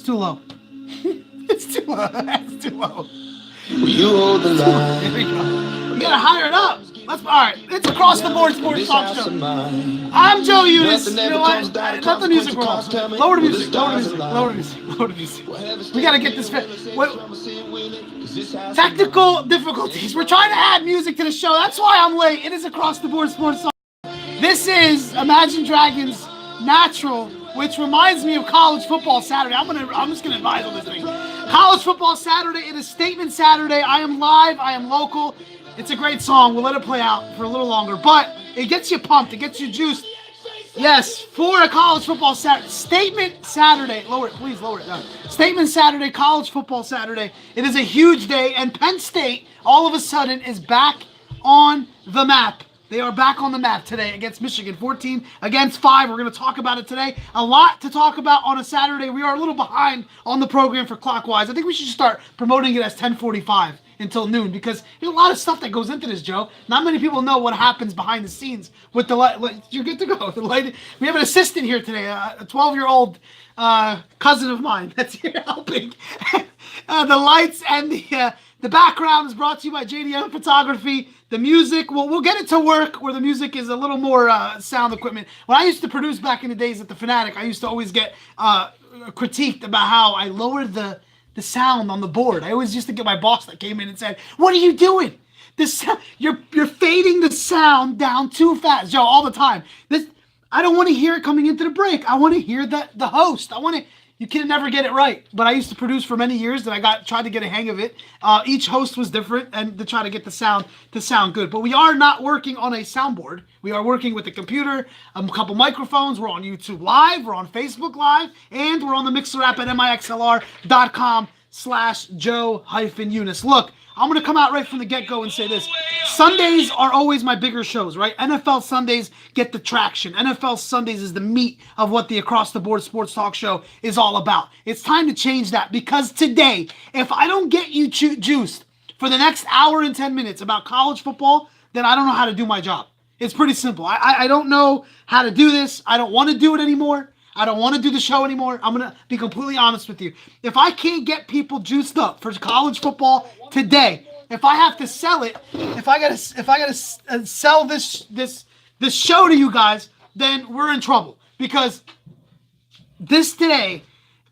too low. It's too low. That's too low. You hold the line. There we go. We gotta higher it up. All right. It's Across the Board Sports Talk Show. I'm Joe Eunice. You know what? Let the music roll. Lower the music. Lower the music. Lower the music. Lower the music. We gotta get this fit. Technical difficulties. We're trying to add music to the show. That's why I'm late. It is Across the Board Sports Talk. This is Imagine Dragons Natural, which reminds me of College Football Saturday. I'm just gonna advise on this thing. College Football Saturday. It is Statement Saturday. I am live. I am local. It's a great song. We'll let it play out for a little longer, but it gets you pumped. It gets you juiced. Yes, for a College Football Saturday. Statement Saturday. Lower it, please. Lower it down. Statement Saturday. College Football Saturday. It is a huge day, and Penn State all of a sudden is back on the map. They are back on the map today against Michigan, 14 against 5. We're going to talk about it today. A lot to talk about on a Saturday. We are a little behind on the program for Clockwise. I think we should start promoting it as 10:45 until noon because there's a lot of stuff that goes into this, Joe. Not many people know what happens behind the scenes with the light. You're good to go. The light. We have an assistant here today, a 12-year-old cousin of mine that's here helping. The lights and the background is brought to you by JDM Photography. The music, we'll get it to work where the music is a little more sound equipment. When I used to produce back in the days at the Fanatic, I used to always get critiqued about how I lowered the sound on the board. I always used to get my boss that came in and said, "What are you doing? You're fading the sound down too fast." Joe, all the time. I don't want to hear it coming into the break. I want to hear the host. You can never get it right, but I used to produce for many years, and I tried to get a hang of it. Each host was different, and to try to get the sound to sound good. But we are not working on a soundboard. We are working with a computer, a couple microphones. We're on YouTube Live, we're on Facebook Live, and we're on the Mixer app at mixlr.com/Joe-Eunice. Look, I'm going to come out right from the get-go and say this. Sundays are always my bigger shows, right? NFL Sundays get the traction. NFL Sundays is the meat of what the Across the Board Sports Talk Show is all about. It's time to change that because today, if I don't get you juiced for the next hour and 10 minutes about college football, then I don't know how to do my job. It's pretty simple. I don't know how to do this. I don't want to do it anymore. I don't want to do the show anymore. I'm going to be completely honest with you. If I can't get people juiced up for college football today, if I have to sell it, if I gotta sell this show to you guys, then we're in trouble because this today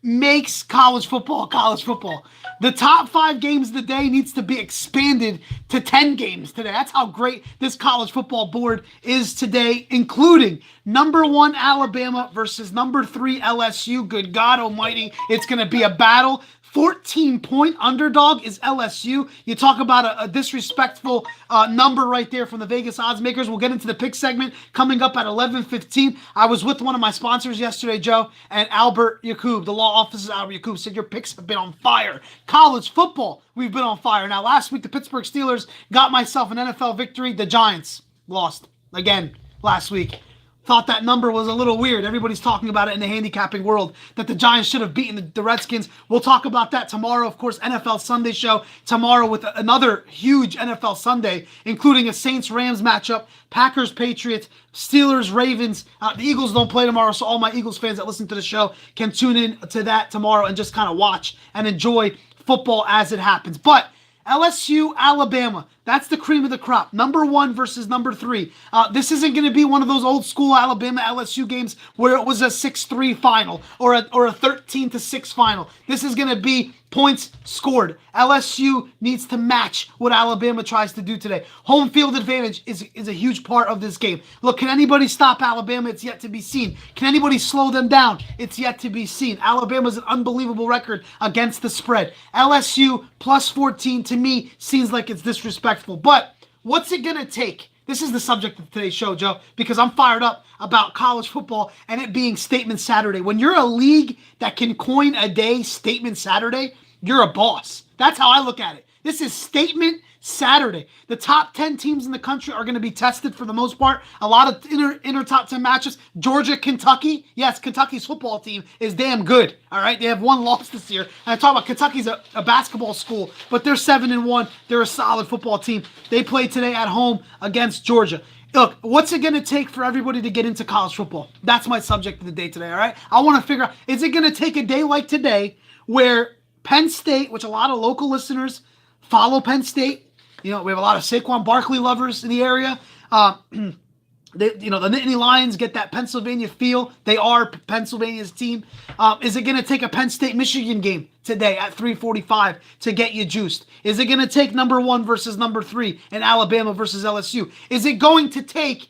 makes college football college football. The top 5 games of the day needs to be expanded to 10 games today. That's how great this college football board is today, including number 1 Alabama versus number 3 LSU. Good God almighty, it's going to be a battle. 14-point underdog is LSU. You talk about a disrespectful number right there from the Vegas odds makers. We'll get into the pick segment coming up at 11:15. I was with one of my sponsors yesterday, Joe, and Albert Yakub, the law offices of Albert Yakub, said your picks have been on fire. College football, we've been on fire. Now, last week, the Pittsburgh Steelers got myself an NFL victory. The Giants lost again last week. Thought that number was a little weird. Everybody's talking about it in the handicapping world, that the Giants should have beaten the Redskins. We'll talk about that tomorrow. Of course, NFL Sunday show tomorrow with another huge NFL Sunday, including a Saints-Rams matchup, Packers-Patriots, Steelers-Ravens. The Eagles don't play tomorrow, so all my Eagles fans that listen to the show can tune in to that tomorrow and just kind of watch and enjoy football as it happens. But LSU, Alabama, that's the cream of the crop. Number 1 versus number 3. This isn't going to be one of those old school Alabama LSU games where it was a 6-3 final or a 13-6 final. This is going to be points scored. LSU needs to match what Alabama tries to do today. Home field advantage is a huge part of this game. Look, can anybody stop Alabama? It's yet to be seen. Can anybody slow them down? It's yet to be seen. Alabama's an unbelievable record against the spread. LSU plus 14 to me seems like it's disrespectful. But what's it going to take? This is the subject of today's show, Joe, because I'm fired up about college football and it being Statement Saturday. When you're a league that can coin a day Statement Saturday, you're a boss. That's how I look at it. This is Statement Saturday. The top 10 teams in the country are going to be tested for the most part. A lot of inner top 10 matches. Georgia, Kentucky. Yes, Kentucky's football team is damn good. All right, they have one loss this year. And I talk about Kentucky's a basketball school, but they're 7-1. They're a solid football team. They play today at home against Georgia. Look, what's it going to take for everybody to get into college football? That's my subject of the day today, all right? I want to figure out, is it going to take a day like today where Penn State, which a lot of local listeners follow Penn State, we have a lot of Saquon Barkley lovers in the area. The Nittany Lions get that Pennsylvania feel. They are Pennsylvania's team. Is it going to take a Penn State-Michigan game today at 3:45 to get you juiced? Is it going to take number 1 versus number 3 in Alabama versus LSU? Is it going to take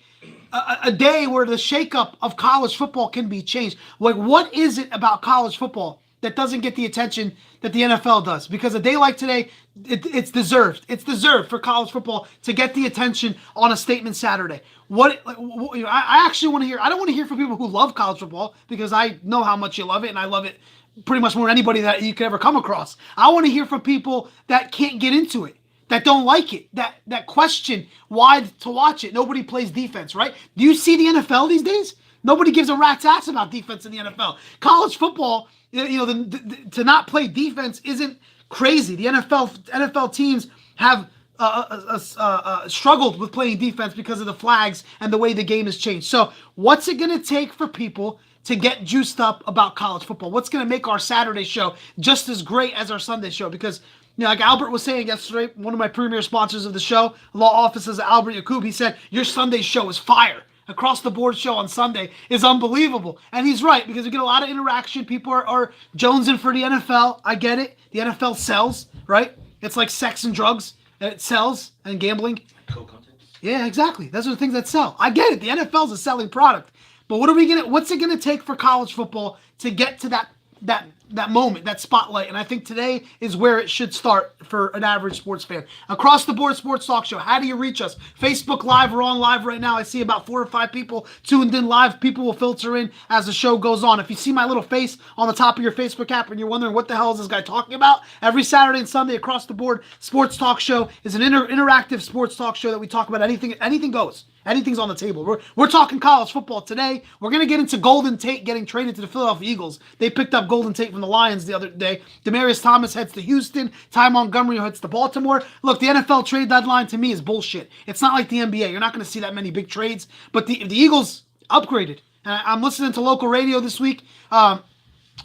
a day where the shakeup of college football can be changed? Like, what is it about college football that doesn't get the attention that the NFL does? Because a day like today, it's deserved. It's deserved for college football to get the attention on a statement Saturday. I actually want to hear. I don't want to hear from people who love college football, because I know how much you love it, and I love it pretty much more than anybody that you could ever come across. I want to hear from people that can't get into it, that don't like it, that question why to watch it. Nobody plays defense, right? Do you see the NFL these days? Nobody gives a rat's ass about defense in the NFL. College football, to not play defense isn't crazy. The NFL teams have struggled with playing defense because of the flags and the way the game has changed. So what's it going to take for people to get juiced up about college football? What's going to make our Saturday show just as great as our Sunday show? Because, like Albert was saying yesterday, one of my premier sponsors of the show, law offices of Albert Yakub, he said, your Sunday show is fire. Across the board show on Sunday is unbelievable. And he's right, because we get a lot of interaction. People are jonesing for the NFL. I get it. The NFL sells, right? It's like sex and drugs. It sells, and gambling. Yeah, exactly. Those are the things that sell. I get it. The NFL's a selling product. But what's it gonna take for college football to get to that moment, that spotlight? And I think today is where it should start for an average sports fan. Across the board sports talk show. How do you reach us? Facebook Live. We're on live right now. I see about 4 or 5 people tuned in live. People will filter in as the show goes on. If you see my little face on the top of your Facebook app and you're wondering what the hell is this guy talking about, every Saturday and Sunday Across the Board Sports Talk Show is an interactive sports talk show that we talk about anything. Anything goes. Anything's on the table. We're talking college football today. We're going to get into Golden Tate getting traded to the Philadelphia Eagles. They picked up Golden Tate from the Lions the other day. Demaryius Thomas heads to Houston. Ty Montgomery heads to Baltimore. Look, the NFL trade deadline to me is bullshit. It's not like the NBA. You're not going to see that many big trades. But the Eagles upgraded. And I'm listening to local radio this week.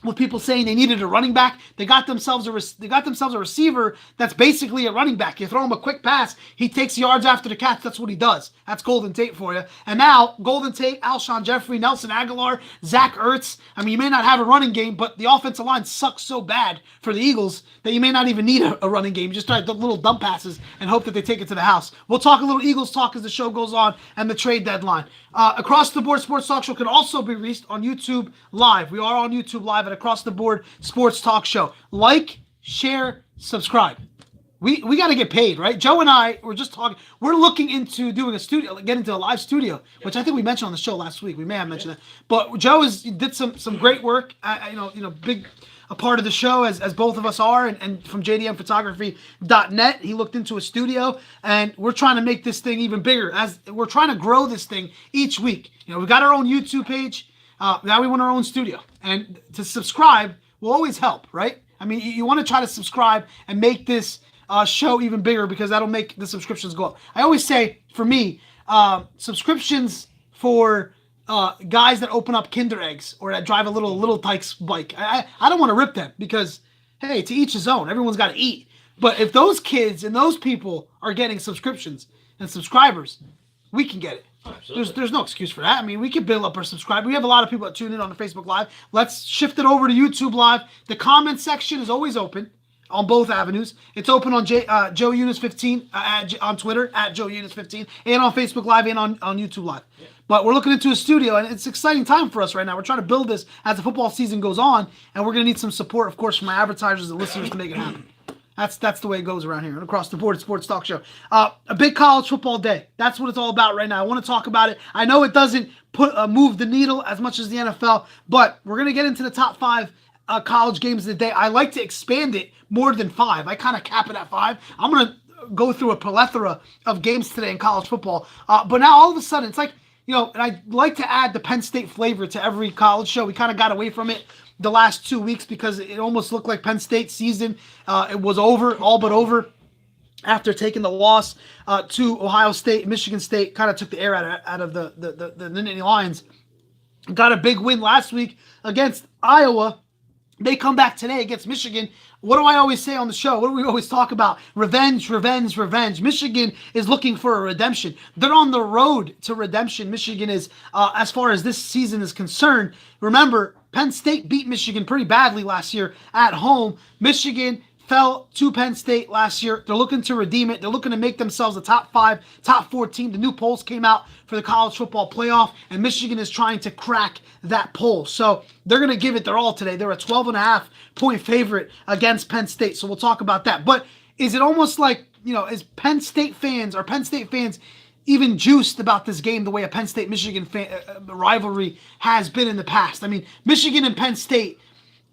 With people saying they needed a running back. They got themselves a receiver that's basically a running back. You throw him a quick pass, he takes yards after the catch. That's what he does. That's Golden Tate for you. And now, Golden Tate, Alshon Jeffrey, Nelson Aguilar, Zach Ertz. I mean, you may not have a running game, but the offensive line sucks so bad for the Eagles that you may not even need a running game. You just try little dump passes and hope that they take it to the house. We'll talk a little Eagles talk as the show goes on and the trade deadline. Across the Board Sports Talk Show can also be reached on YouTube Live. We are on YouTube Live at Across the Board Sports Talk Show. Like, share, subscribe. We got to get paid, right? Joe and I were just talking. We're looking into doing a studio, get into a live studio, which I think we mentioned on the show last week. We may have mentioned that, but Joe did some great work. Big a part of the show as both of us are, and from jdmphotography.net. He looked into a studio, and we're trying to make this thing even bigger. As we're trying to grow this thing each week. We got our own YouTube page. Now we want our own studio, and to subscribe will always help, right? I mean, you want to try to subscribe and make this show even bigger, because that'll make the subscriptions go up. I always say, for me, subscriptions for guys that open up Kinder eggs or that drive a little Tykes bike. I don't want to rip them, because, hey, to each his own. Everyone's got to eat. But if those kids and those people are getting subscriptions and subscribers, we can get it. There's no excuse for that. I mean, we can build up our subscribers. We have a lot of people that tune in on the Facebook Live. Let's shift it over to YouTube Live. The comment section is always open on both avenues. It's open on Joe Eunice 15 on Twitter at Joe Eunice 15, and on Facebook Live and on YouTube Live. Yeah. But we're looking into a studio, and it's an exciting time for us right now. We're trying to build this as the football season goes on, and we're going to need some support, of course, from our advertisers and listeners to make it happen. That's the way it goes around here. And Across the Board Sports Talk Show. A big college football day. That's what it's all about right now. I want to talk about it. I know it doesn't move the needle as much as the NFL, but we're going to get into the top 5 college games of the day. I like to expand it more than 5. I kind of cap it at 5. I'm going to go through a plethora of games today in college football. But now all of a sudden, it's like, and I like to add the Penn State flavor to every college show. We kind of got away from it the last 2 weeks because it almost looked like Penn State's season it was over, all but over, after taking the loss to Ohio State. Michigan State kind of took the air out of the Nittany Lions. Got a big win last week against Iowa. They come back today against Michigan. What do I always say on the show? What do we always talk about? Revenge, revenge, revenge. Michigan is looking for a redemption. They're on the road to redemption. Michigan is, as far as this season is concerned. Remember, Penn State beat Michigan pretty badly last year at home. Michigan fell to Penn State last year. They're looking to redeem it. They're looking to make themselves a top 5, top 4 team. The new polls came out for the college football playoff, and Michigan is trying to crack that poll. So they're going to give it their all today. They're a 12.5-point favorite against Penn State. So we'll talk about that. But is it almost like, is Penn State fans even juiced about this game the way a Penn State-Michigan rivalry has been in the past? I mean, Michigan and Penn State,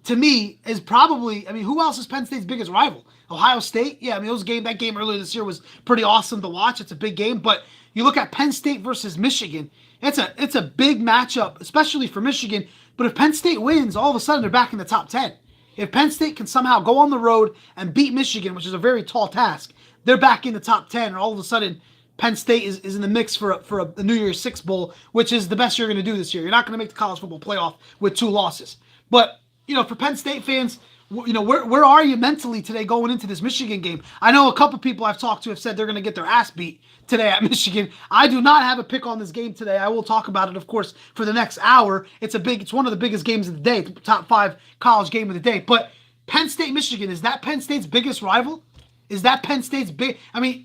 to me, is probably, who else is Penn State's biggest rival? Ohio State? Yeah, that game earlier this year was pretty awesome to watch. It's a big game. But you look at Penn State versus Michigan, it's a big matchup, especially for Michigan. But if Penn State wins, all of a sudden they're back in the top 10. If Penn State can somehow go on the road and beat Michigan, which is a very tall task, they're back in the top 10. And all of a sudden, Penn State is in the mix for a New Year's Six Bowl, which is the best you're going to do this year. You're not going to make the college football playoff with 2 losses. But for Penn State fans, where are you mentally today going into this Michigan game? I know a couple people I've talked to have said they're going to get their ass beat today at Michigan. I do not have a pick on this game today. I will talk about it, of course, for the next hour. It's one of the biggest games of the day, top 5 college game of the day. But Penn State, Michigan, is that Penn State's biggest rival? Is that Penn State's big?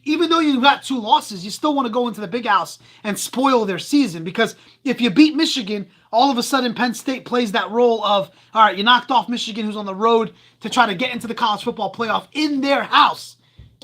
Even though you got 2 losses, you still want to go into the big house and spoil their season, because if you beat Michigan, all of a sudden Penn State plays that role of, all right, you knocked off Michigan, who's on the road to try to get into the college football playoff in their house.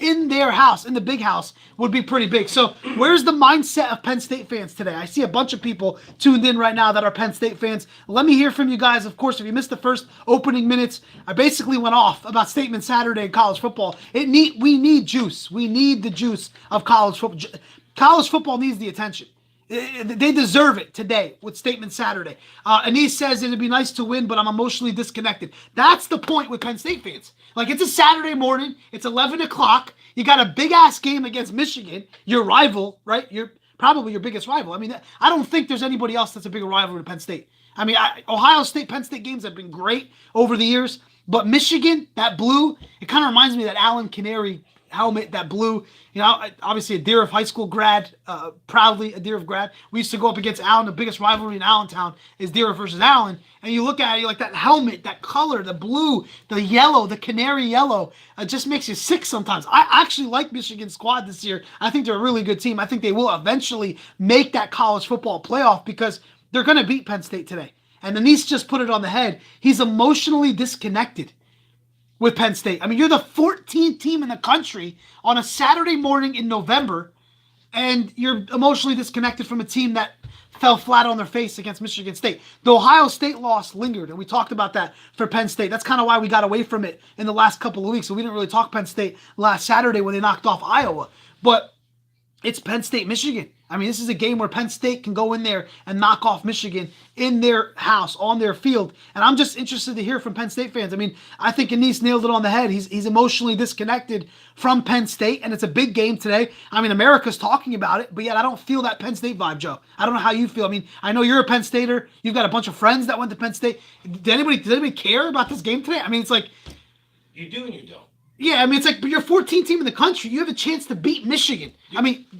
In the big house would be pretty big. So where's the mindset of Penn State fans today? I see a bunch of people tuned in right now that are Penn State fans. Let me hear from you guys. Of course, if you missed the first opening minutes, I basically went off about Statement Saturday in college football. We need juice. We need the juice of college football. College football needs the attention. They deserve it today with Statement Saturday. Anise says it'd be nice to win, but I'm emotionally disconnected. That's the point with Penn State fans. Like, it's a Saturday morning. It's 11 o'clock. You got a big-ass game against Michigan, your rival, right? You're probably your biggest rival. I don't think there's anybody else that's a bigger rival than Penn State. Ohio State, Penn State games have been great over the years, but Michigan, that blue, it kind of reminds me of that Allen Canary helmet, that blue. Obviously a Deer of high school grad, proudly a Deer of grad. We used to go up against Allen. The biggest rivalry in Allentown is Deer versus Allen. And you look at it, you're like, that helmet, that color, the blue, the yellow, the canary yellow, it just makes you sick sometimes. I actually like Michigan's squad this year. I think they're a really good team. I think they will eventually make that college football playoff because they're going to beat Penn State today. And Anise just put it on the head. He's emotionally disconnected with Penn State. You're the 14th team in the country on a Saturday morning in November, and you're emotionally disconnected from a team that fell flat on their face against Michigan State. The Ohio State loss lingered, and we talked about that for Penn State. That's kind of why we got away from it in the last couple of weeks, so we didn't really talk Penn State last Saturday when they knocked off Iowa. But it's Penn State, Michigan. This is a game where Penn State can go in there and knock off Michigan in their house, on their field. And I'm just interested to hear from Penn State fans. I think Anise nailed it on the head. He's emotionally disconnected from Penn State, and it's a big game today. America's talking about it, but yet I don't feel that Penn State vibe, Joe. I don't know how you feel. I know you're a Penn Stater. You've got a bunch of friends that went to Penn State. Does anybody care about this game today? It's like... You do and you don't. Yeah, it's like, but you're 14th team in the country. You have a chance to beat Michigan.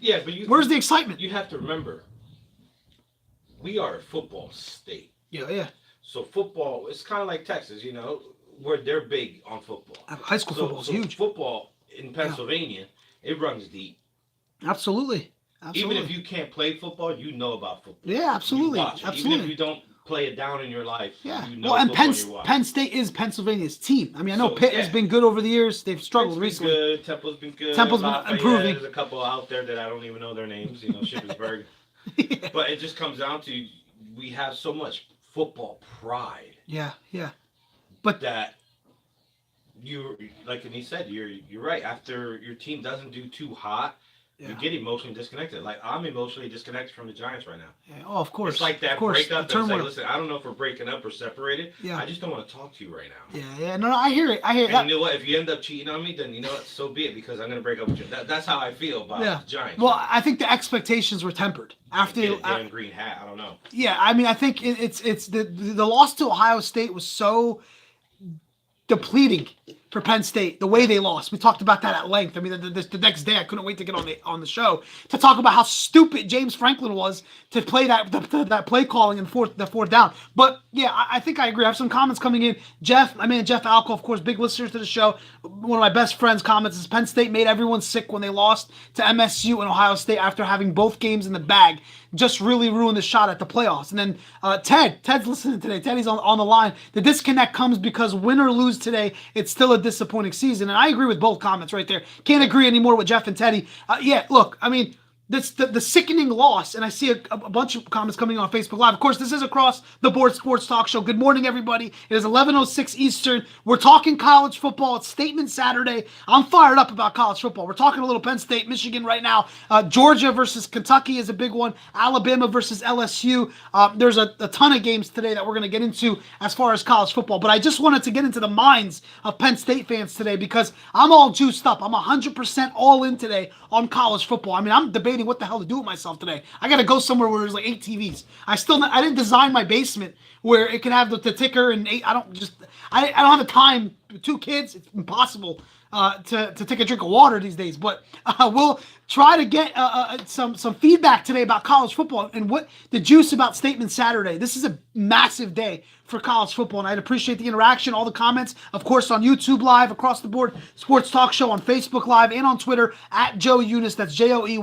Yeah, but where's the excitement? You have to remember, we are a football state. Yeah. So football, it's kind of like Texas, where they're big on football. High school football is huge. Football in Pennsylvania, it runs deep. Absolutely. Even if you can't play football, you know about football. Yeah, absolutely. Even if you don't play it down in your life. Yeah. You know Penn State is Pennsylvania's team. I know Pitt has been good over the years. They've struggled recently. Good. Temple's been good. Temple's been improving. There's a couple out there that I don't even know their names. Shippensburg. Yeah. But it just comes down to we have so much football pride. Yeah. But that you like and he said, you're right. After your team doesn't do too hot, you Yeah. get emotionally disconnected. Like I'm emotionally disconnected from the Giants right now. Yeah. Oh, of course. It's like that of course. breakup. The It's like, turmoil. listen, I don't know if we're breaking up or separated. Yeah. I just don't want to talk to you right now. Yeah. No, I hear it. I hear And that. you know what? If you end up cheating on me, then you know what? So be it, because I'm gonna break up with you. That's how I feel about Yeah. the Giants. Well, I think the expectations were tempered after. Get a damn green hat. I don't know. Yeah, I mean, I think it's the loss to Ohio State was so depleting for Penn State, the way they lost. We talked about that at length. I mean, the next day I couldn't wait to get on the show to talk about how stupid James Franklin was to play that play calling in the fourth down. But yeah, I think I agree. I have some comments coming in. Jeff Alco, of course, big listeners to the show. One of my best friends comments is Penn State made everyone sick when they lost to MSU and Ohio State after having both games in the bag. Just really ruined the shot at the playoffs. And then Ted's listening today. Teddy's on the line. The disconnect comes because win or lose today, it's still a disappointing season. And I agree with both comments right there. Can't agree anymore with Jeff and Teddy. Yeah, look, I mean, this the sickening loss, and I see a bunch of comments coming on Facebook Live. Of course, this is Across the Board Sports Talk Show. Good morning, everybody. It is 11:06 Eastern. We're talking college football. It's Statement Saturday. I'm fired up about college football. We're talking a little Penn State, Michigan right now. Georgia versus Kentucky is a big one. Alabama versus LSU. There's a ton of games today that we're going to get into as far as college football. But I just wanted to get into the minds of Penn State fans today because I'm all juiced up. I'm 100% all in today on college football. I mean, I'm debating what the hell to do with myself today. I got to go somewhere where there's like 8 TVs. I didn't design my basement where it can have the ticker and 8. I don't have the time. 2 kids, it's impossible to take a drink of water these days. But we'll try to get some feedback today about college football and what the juice about Statement Saturday. This is a massive day for college football, and I'd appreciate the interaction, all the comments, of course, on YouTube Live, Across the Board Sports Talk Show, on Facebook Live, and on Twitter at Joe Eunice. That's JoeYounes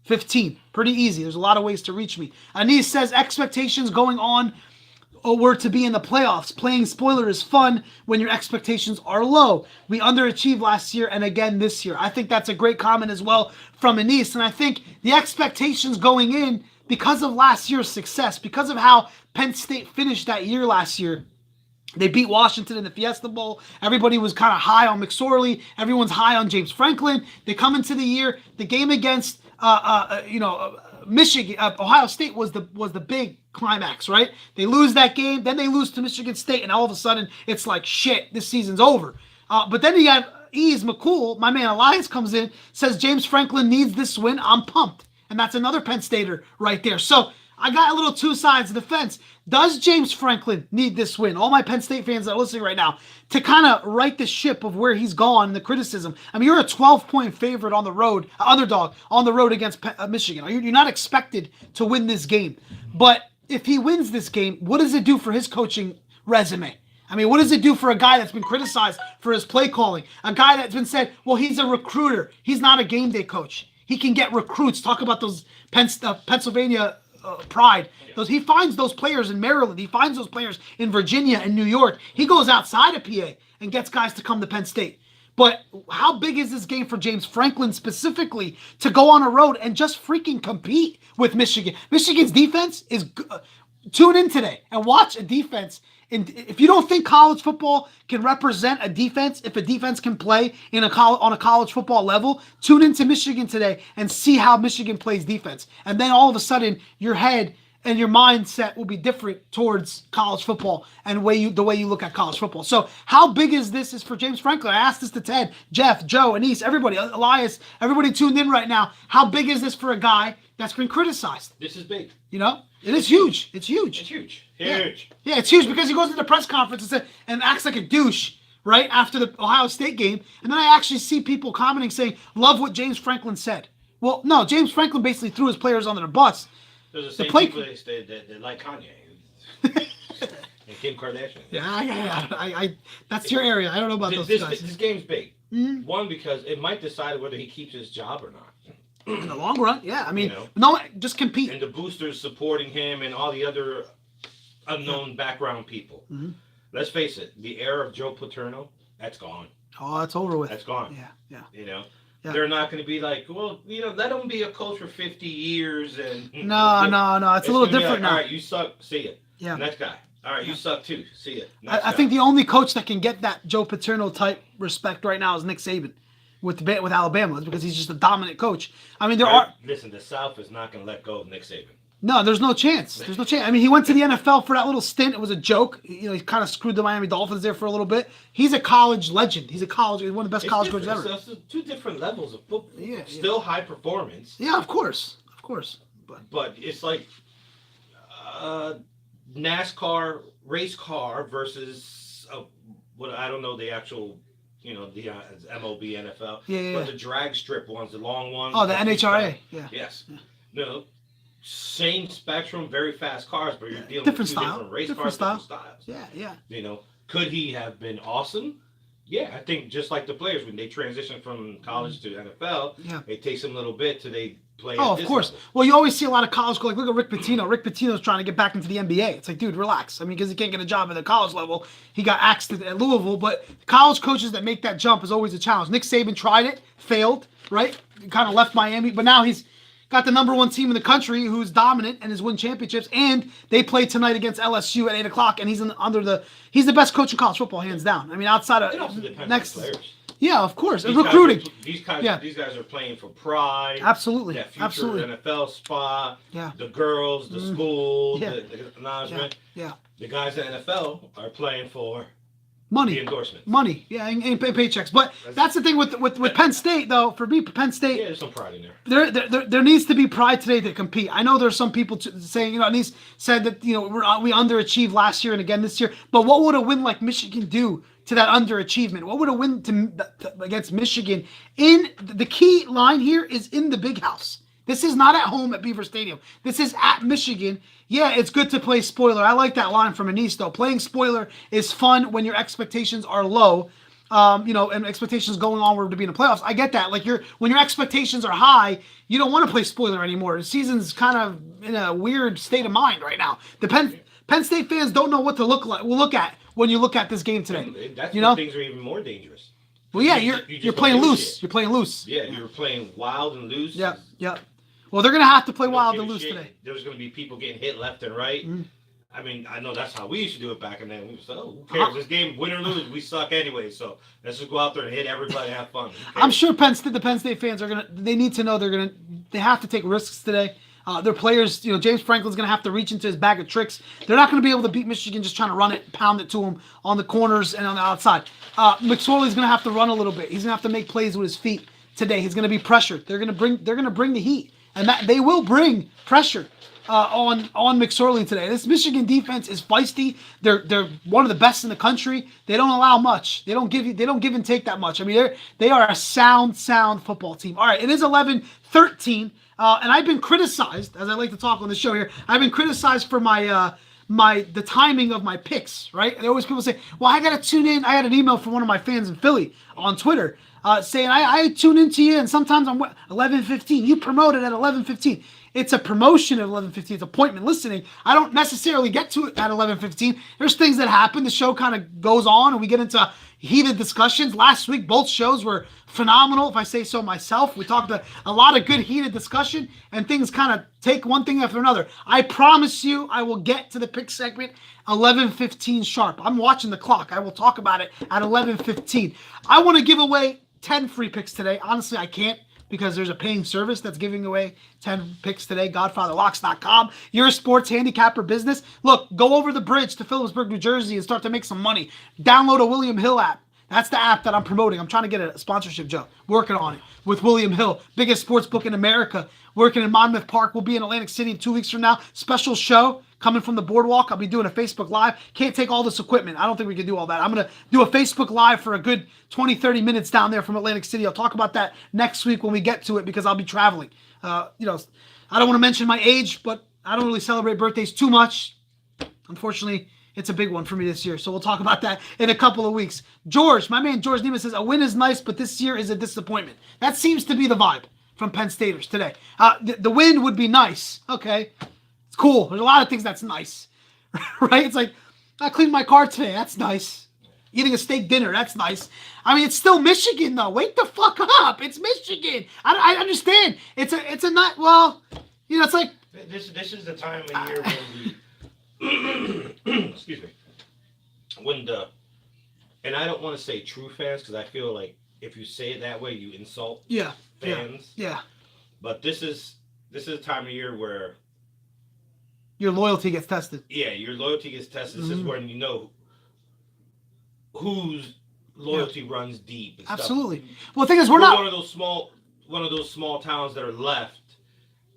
15. Pretty easy. There's a lot of ways to reach me. Anise says expectations going on were to be in the playoffs. Playing spoiler is fun when your expectations are low. We underachieved last year and again this year. I think that's a great comment as well from Anise. And I think the expectations going in, because of last year's success, because of how Penn State finished that year last year, they beat Washington in the Fiesta Bowl. Everybody was kind of high on McSorley. Everyone's high on James Franklin. They come into the year, the game against Michigan, Ohio State was the big climax, right? They lose that game, then they lose to Michigan State, and all of a sudden it's like, shit, this season's over. But then you have Ease McCool, my man Elias comes in, says James Franklin needs this win. I'm pumped. And that's another Penn Stater right there. So I got a little 2 sides of the fence. Does James Franklin need this win? All my Penn State fans that are listening right now, to kind of right the ship of where he's gone, the criticism. I mean, you're a 12-point favorite on the road, underdog on the road against Michigan. You're not expected to win this game. But if he wins this game, what does it do for his coaching resume? I mean, what does it do for a guy that's been criticized for his play calling? A guy that's been said, well, he's a recruiter. He's not a game day coach. He can get recruits. Talk about those Pennsylvania pride. He finds those players in Maryland. He finds those players in Virginia and New York. He goes outside of PA and gets guys to come to Penn State. But how big is this game for James Franklin specifically to go on a road and just freaking compete with Michigan? Michigan's defense is tune in today and watch a defense. And if you don't think college football can represent a defense, if a defense can play on a college football level, tune into Michigan today and see how Michigan plays defense. And then all of a sudden, your head and your mindset will be different towards college football and the way you look at college football. So how big is this for James Franklin? I asked this to Ted, Jeff, Joe, Anise, everybody, Elias, everybody tuned in right now. How big is this for a guy that's been criticized? This is big. You know? It is huge. It's huge. It's huge. Huge. Yeah, it's huge because he goes into the press conference and acts like a douche right after the Ohio State game. And then I actually see people commenting saying, love what James Franklin said. Well, no, James Franklin basically threw his players under the bus. There's the same people that like Kanye. And Kim Kardashian. Yeah. That's your area. I don't know about those guys. This game's big. Mm-hmm. One, because it might decide whether he keeps his job or not. In the long run, yeah. I mean, no, just compete. And the boosters supporting him and all the other unknown background people. Mm-hmm. Let's face it, the era of Joe Paterno, that's gone. Oh, that's over with. That's gone. Yeah. Yeah. They're not going to be like, well, let him be a coach for 50 years. And No. It's a little different now. All right, you suck. See ya. Yeah. Next guy. All right, you suck too. See it. I think the only coach that can get that Joe Paterno type respect right now is Nick Saban with Alabama, because he's just a dominant coach. I mean, Listen, the South is not going to let go of Nick Saban. No, there's no chance. There's no chance. I mean, he went to the NFL for that little stint. It was a joke. You know, he kind of screwed the Miami Dolphins there for a little bit. He's a college legend. He's one of the best college coaches ever. It's two different levels of football. Yeah, Still high performance. Yeah, of course. But it's like NASCAR race car versus what I don't know the actual, the MLB, NFL. Yeah. But the drag strip ones, the long ones. Oh, the NHRA. Yeah. Yes. Yeah. No. Same spectrum, very fast cars, but you're dealing different with style. different race Different cars, style. different styles. Yeah. Could he have been awesome? Yeah, I think just like the players, when they transition from college to NFL, it takes them a little bit till they play. Oh, at this of course. level. Well, you always see a lot of college go, like, look at Rick Pitino. Rick Pitino's trying to get back into the NBA. It's like, dude, relax. I mean, because he can't get a job at the college level. He got axed at Louisville, but college coaches that make that jump is always a challenge. Nick Saban tried it, failed, right? Kind of left Miami, but now he's got the number one team in the country who's dominant and has won championships, and they play tonight against LSU at 8 o'clock, and he's the best coach in college football, hands down. I mean, outside of It also depends on players. Yeah, of course. These Recruiting. These guys are playing for pride. Absolutely. That future Absolutely. NFL spot. Yeah. The girls, the school, Yeah. the acknowledgement. Yeah. The guys in the NFL are playing for Money. the endorsement. Money. Yeah, and paychecks. But that's the thing with Penn State, though. For me, Penn State. Yeah, there's some pride in there. There needs to be pride today to compete. I know there's some people saying, Anise said that, we underachieved last year and again this year. But what would a win like Michigan do to that underachievement? What would a win against Michigan? In the key line here is in the big house. This is not at home at Beaver Stadium. This is at Michigan. Yeah, it's good to play spoiler. I like that line from Anise, though. Playing spoiler is fun when your expectations are low. And expectations going onward to be in the playoffs. I get that. Like when your expectations are high, you don't want to play spoiler anymore. The season's kind of in a weird state of mind right now. The Penn State fans don't know what to look at when you look at this game today. That's when things are even more dangerous. Well, yeah, you're playing loose. You're playing loose. Yeah, you're playing wild and loose. Yeah. Well, they're gonna have to play wild and loose today. There's gonna be people getting hit left and right. Mm-hmm. I mean, I know that's how we used to do it back in the day. We said, who cares? This game, win or lose, we suck anyway. So let's just go out there and hit everybody and have fun. I'm sure the Penn State fans they need to know they have to take risks today. Their players, James Franklin's going to have to reach into his bag of tricks. They're not going to be able to beat Michigan just trying to run it, pound it to him on the corners and on the outside. McSorley's going to have to run a little bit. He's going to have to make plays with his feet today. He's going to be pressured. They're going to bring the heat, and they will bring pressure on McSorley today. This Michigan defense is feisty. They're one of the best in the country. They don't allow much. They don't give and take that much. I mean, they are a sound football team. All right, it is 11-13. And I've been criticized, as I like to talk on the show here, I've been criticized for the timing of my picks, right? And always people say, well, I got to tune in. I had an email from one of my fans in Philly on Twitter saying, I tune into you, and sometimes I'm 11:15. You promoted at 11:15. It's a promotion at 11:15. It's appointment listening. I don't necessarily get to it at 11:15. There's things that happen. The show kind of goes on, and we get into heated discussions. Last week, both shows were phenomenal, if I say so myself. We talked a lot of good heated discussion, and things kind of take one thing after another. I promise you I will get to the pick segment 11:15 sharp. I'm watching the clock. I will talk about it at 11:15. I want to give away 10 free picks today. Honestly, I can't, because there's a paying service that's giving away 10 picks today, GodfatherLocks.com. You're a sports handicapper business. Look, go over the bridge to Phillipsburg, New Jersey and start to make some money. Download a William Hill app. That's the app that I'm promoting. I'm trying to get a sponsorship, Joe. Working on it with William Hill, biggest sports book in America. Working in Monmouth Park. We'll be in Atlantic City 2 weeks from now. Special show coming from the boardwalk. I'll be doing a Facebook Live. Can't take all this equipment. I don't think we can do all that. I'm going to do a Facebook Live for a good 20, 30 minutes down there from Atlantic City. I'll talk about that next week when we get to it, because I'll be traveling. I don't want to mention my age, but I don't really celebrate birthdays too much. Unfortunately, it's a big one for me this year. So we'll talk about that in a couple of weeks. George, my man George Neiman says, a win is nice, but this year is a disappointment. That seems to be the vibe from Penn Staters today. The win would be nice. Okay. It's cool. There's a lot of things that's nice. Right? It's like, I cleaned my car today. That's nice. Eating a steak dinner. That's nice. I mean, it's still Michigan, though. Wake the fuck up. It's Michigan. I understand. It's a not, well, it's like. This is the time of year when excuse me, and I don't want to say true fans because I feel like if you say it that way, you insult fans. Yeah. But this is a time of year where Your loyalty gets tested. Yeah, your loyalty gets tested. This is Mm-hmm. when you know whose loyalty runs deep. And Absolutely. Stuff. Well, the thing is, we're not one of those small towns that are left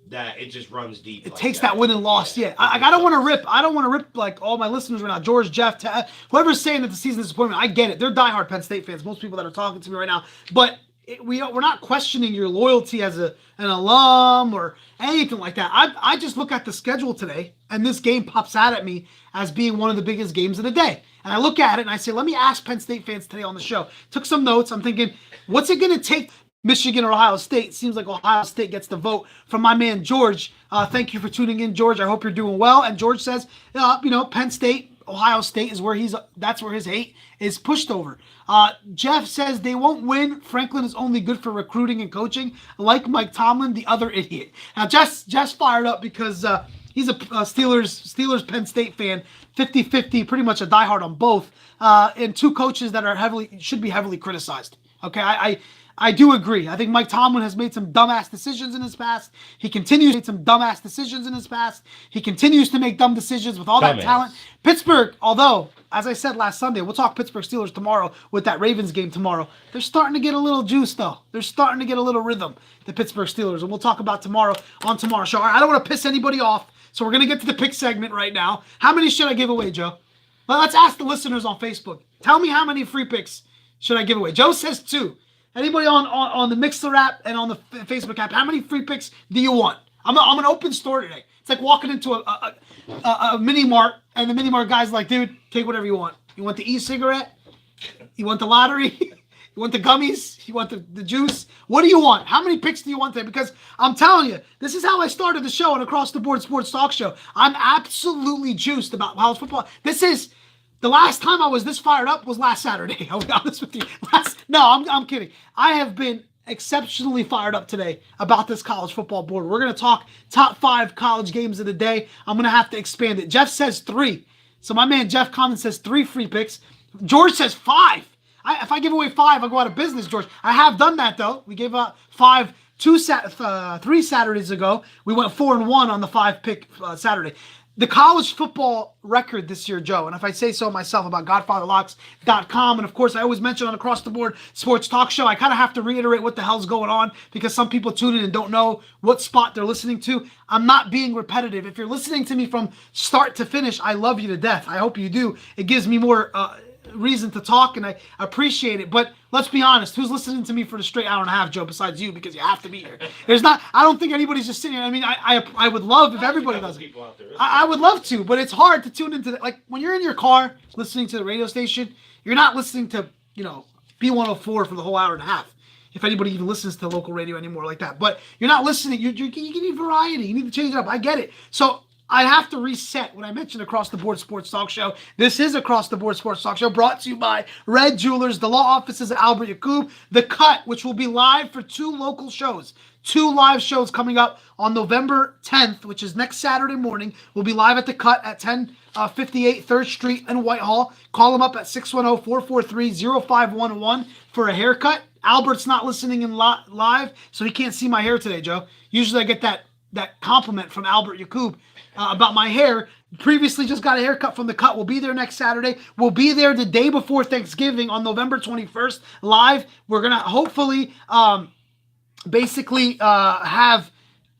that it just runs deep. It takes that win and loss. Yeah, I don't want to rip. I don't want to rip like all my listeners right now. George, Jeff, whoever's saying that the season is disappointment. I get it. They're diehard Penn State fans. Most people that are talking to me right now, but we're not questioning your loyalty as an alum or anything like that. I just look at the schedule today, and this game pops out at me as being one of the biggest games of the day. And I look at it and I say, let me ask Penn State fans today on the show. Took some notes. I'm thinking, what's it going to take? Michigan or Ohio State. Seems like Ohio State gets the vote from my man George. Thank you for tuning in, George. I hope you're doing well. And George says, Penn State, Ohio State is where that's where his hate is pushed over. Jeff says they won't win. Franklin is only good for recruiting and coaching, like Mike Tomlin, the other idiot. Now, Jeff's fired up because he's a Steelers Penn State fan, 50-50, pretty much a diehard on both, and two coaches that should be heavily criticized. Okay, I do agree. I think Mike Tomlin has made some dumbass decisions in his past. He continues to make some dumbass decisions in his past. He continues to make dumb decisions with all that talent. Pittsburgh, although, as I said last Sunday, we'll talk Pittsburgh Steelers tomorrow with that Ravens game tomorrow. They're starting to get a little juice, though. They're starting to get a little rhythm, the Pittsburgh Steelers, and we'll talk about tomorrow on tomorrow's show. All right, I don't want to piss anybody off, so we're going to get to the pick segment right now. How many should I give away, Joe? Well, let's ask the listeners on Facebook. Tell me how many free picks should I give away. Joe says 2. Anybody on the Mixler app and on the Facebook app, how many free picks do you want? I'm an open store today. It's like walking into a mini mart, and the mini mart guy's like, dude, take whatever you want. You want the e-cigarette? You want the lottery? You want the gummies? You want the juice? What do you want? How many picks do you want today? Because I'm telling you, this is how I started the show, an Across the Board Sports Talk Show. I'm absolutely juiced about college football. The last time I was this fired up was last Saturday. I'll be honest with you. I'm kidding. I have been exceptionally fired up today about this college football board. We're going to talk top 5 college games of the day. I'm going to have to expand it. Jeff says 3. So my man Jeff Commons says 3 free picks. George says 5. If I give away 5, I'll go out of business, George. I have done that, though. We gave out 5 3 Saturdays ago. We went 4-1 on the 5-pick Saturday. The college football record this year, Joe, and if I say so myself about GodfatherLocks.com, and of course I always mention on Across the Board Sports Talk Show, I kind of have to reiterate what the hell's going on because some people tune in and don't know what spot they're listening to. I'm not being repetitive. If you're listening to me from start to finish, I love you to death. I hope you do. It gives me more reason to talk, and I appreciate it. But let's be honest, who's listening to me for the straight hour and a half, Joe, besides you, because you have to be here? I don't think anybody's just sitting here. I mean, I would love if everybody does it. I would love to, but it's hard to tune into like when you're in your car listening to the radio station, you're not listening to, B104 for the whole hour and a half. If anybody even listens to local radio anymore like that. But you're not listening. You need variety. You need to change it up. I get it. So I have to reset when I mentioned Across the Board Sports Talk Show. This is Across the Board Sports Talk Show brought to you by Red Jewelers, the law offices at Albert Yaqub, The Cut, which will be live for 2 local shows. 2 live shows coming up on November 10th, which is next Saturday morning. We'll be live at The Cut at 1058 3rd Street in Whitehall. Call them up at 610-443-0511 for a haircut. Albert's not listening in live, so he can't see my hair today, Joe. Usually I get that compliment from Albert Yaqub about my hair. Previously just got a haircut from The Cut. We'll be there next Saturday. We'll be there the day before Thanksgiving on November 21st live. We're going to hopefully have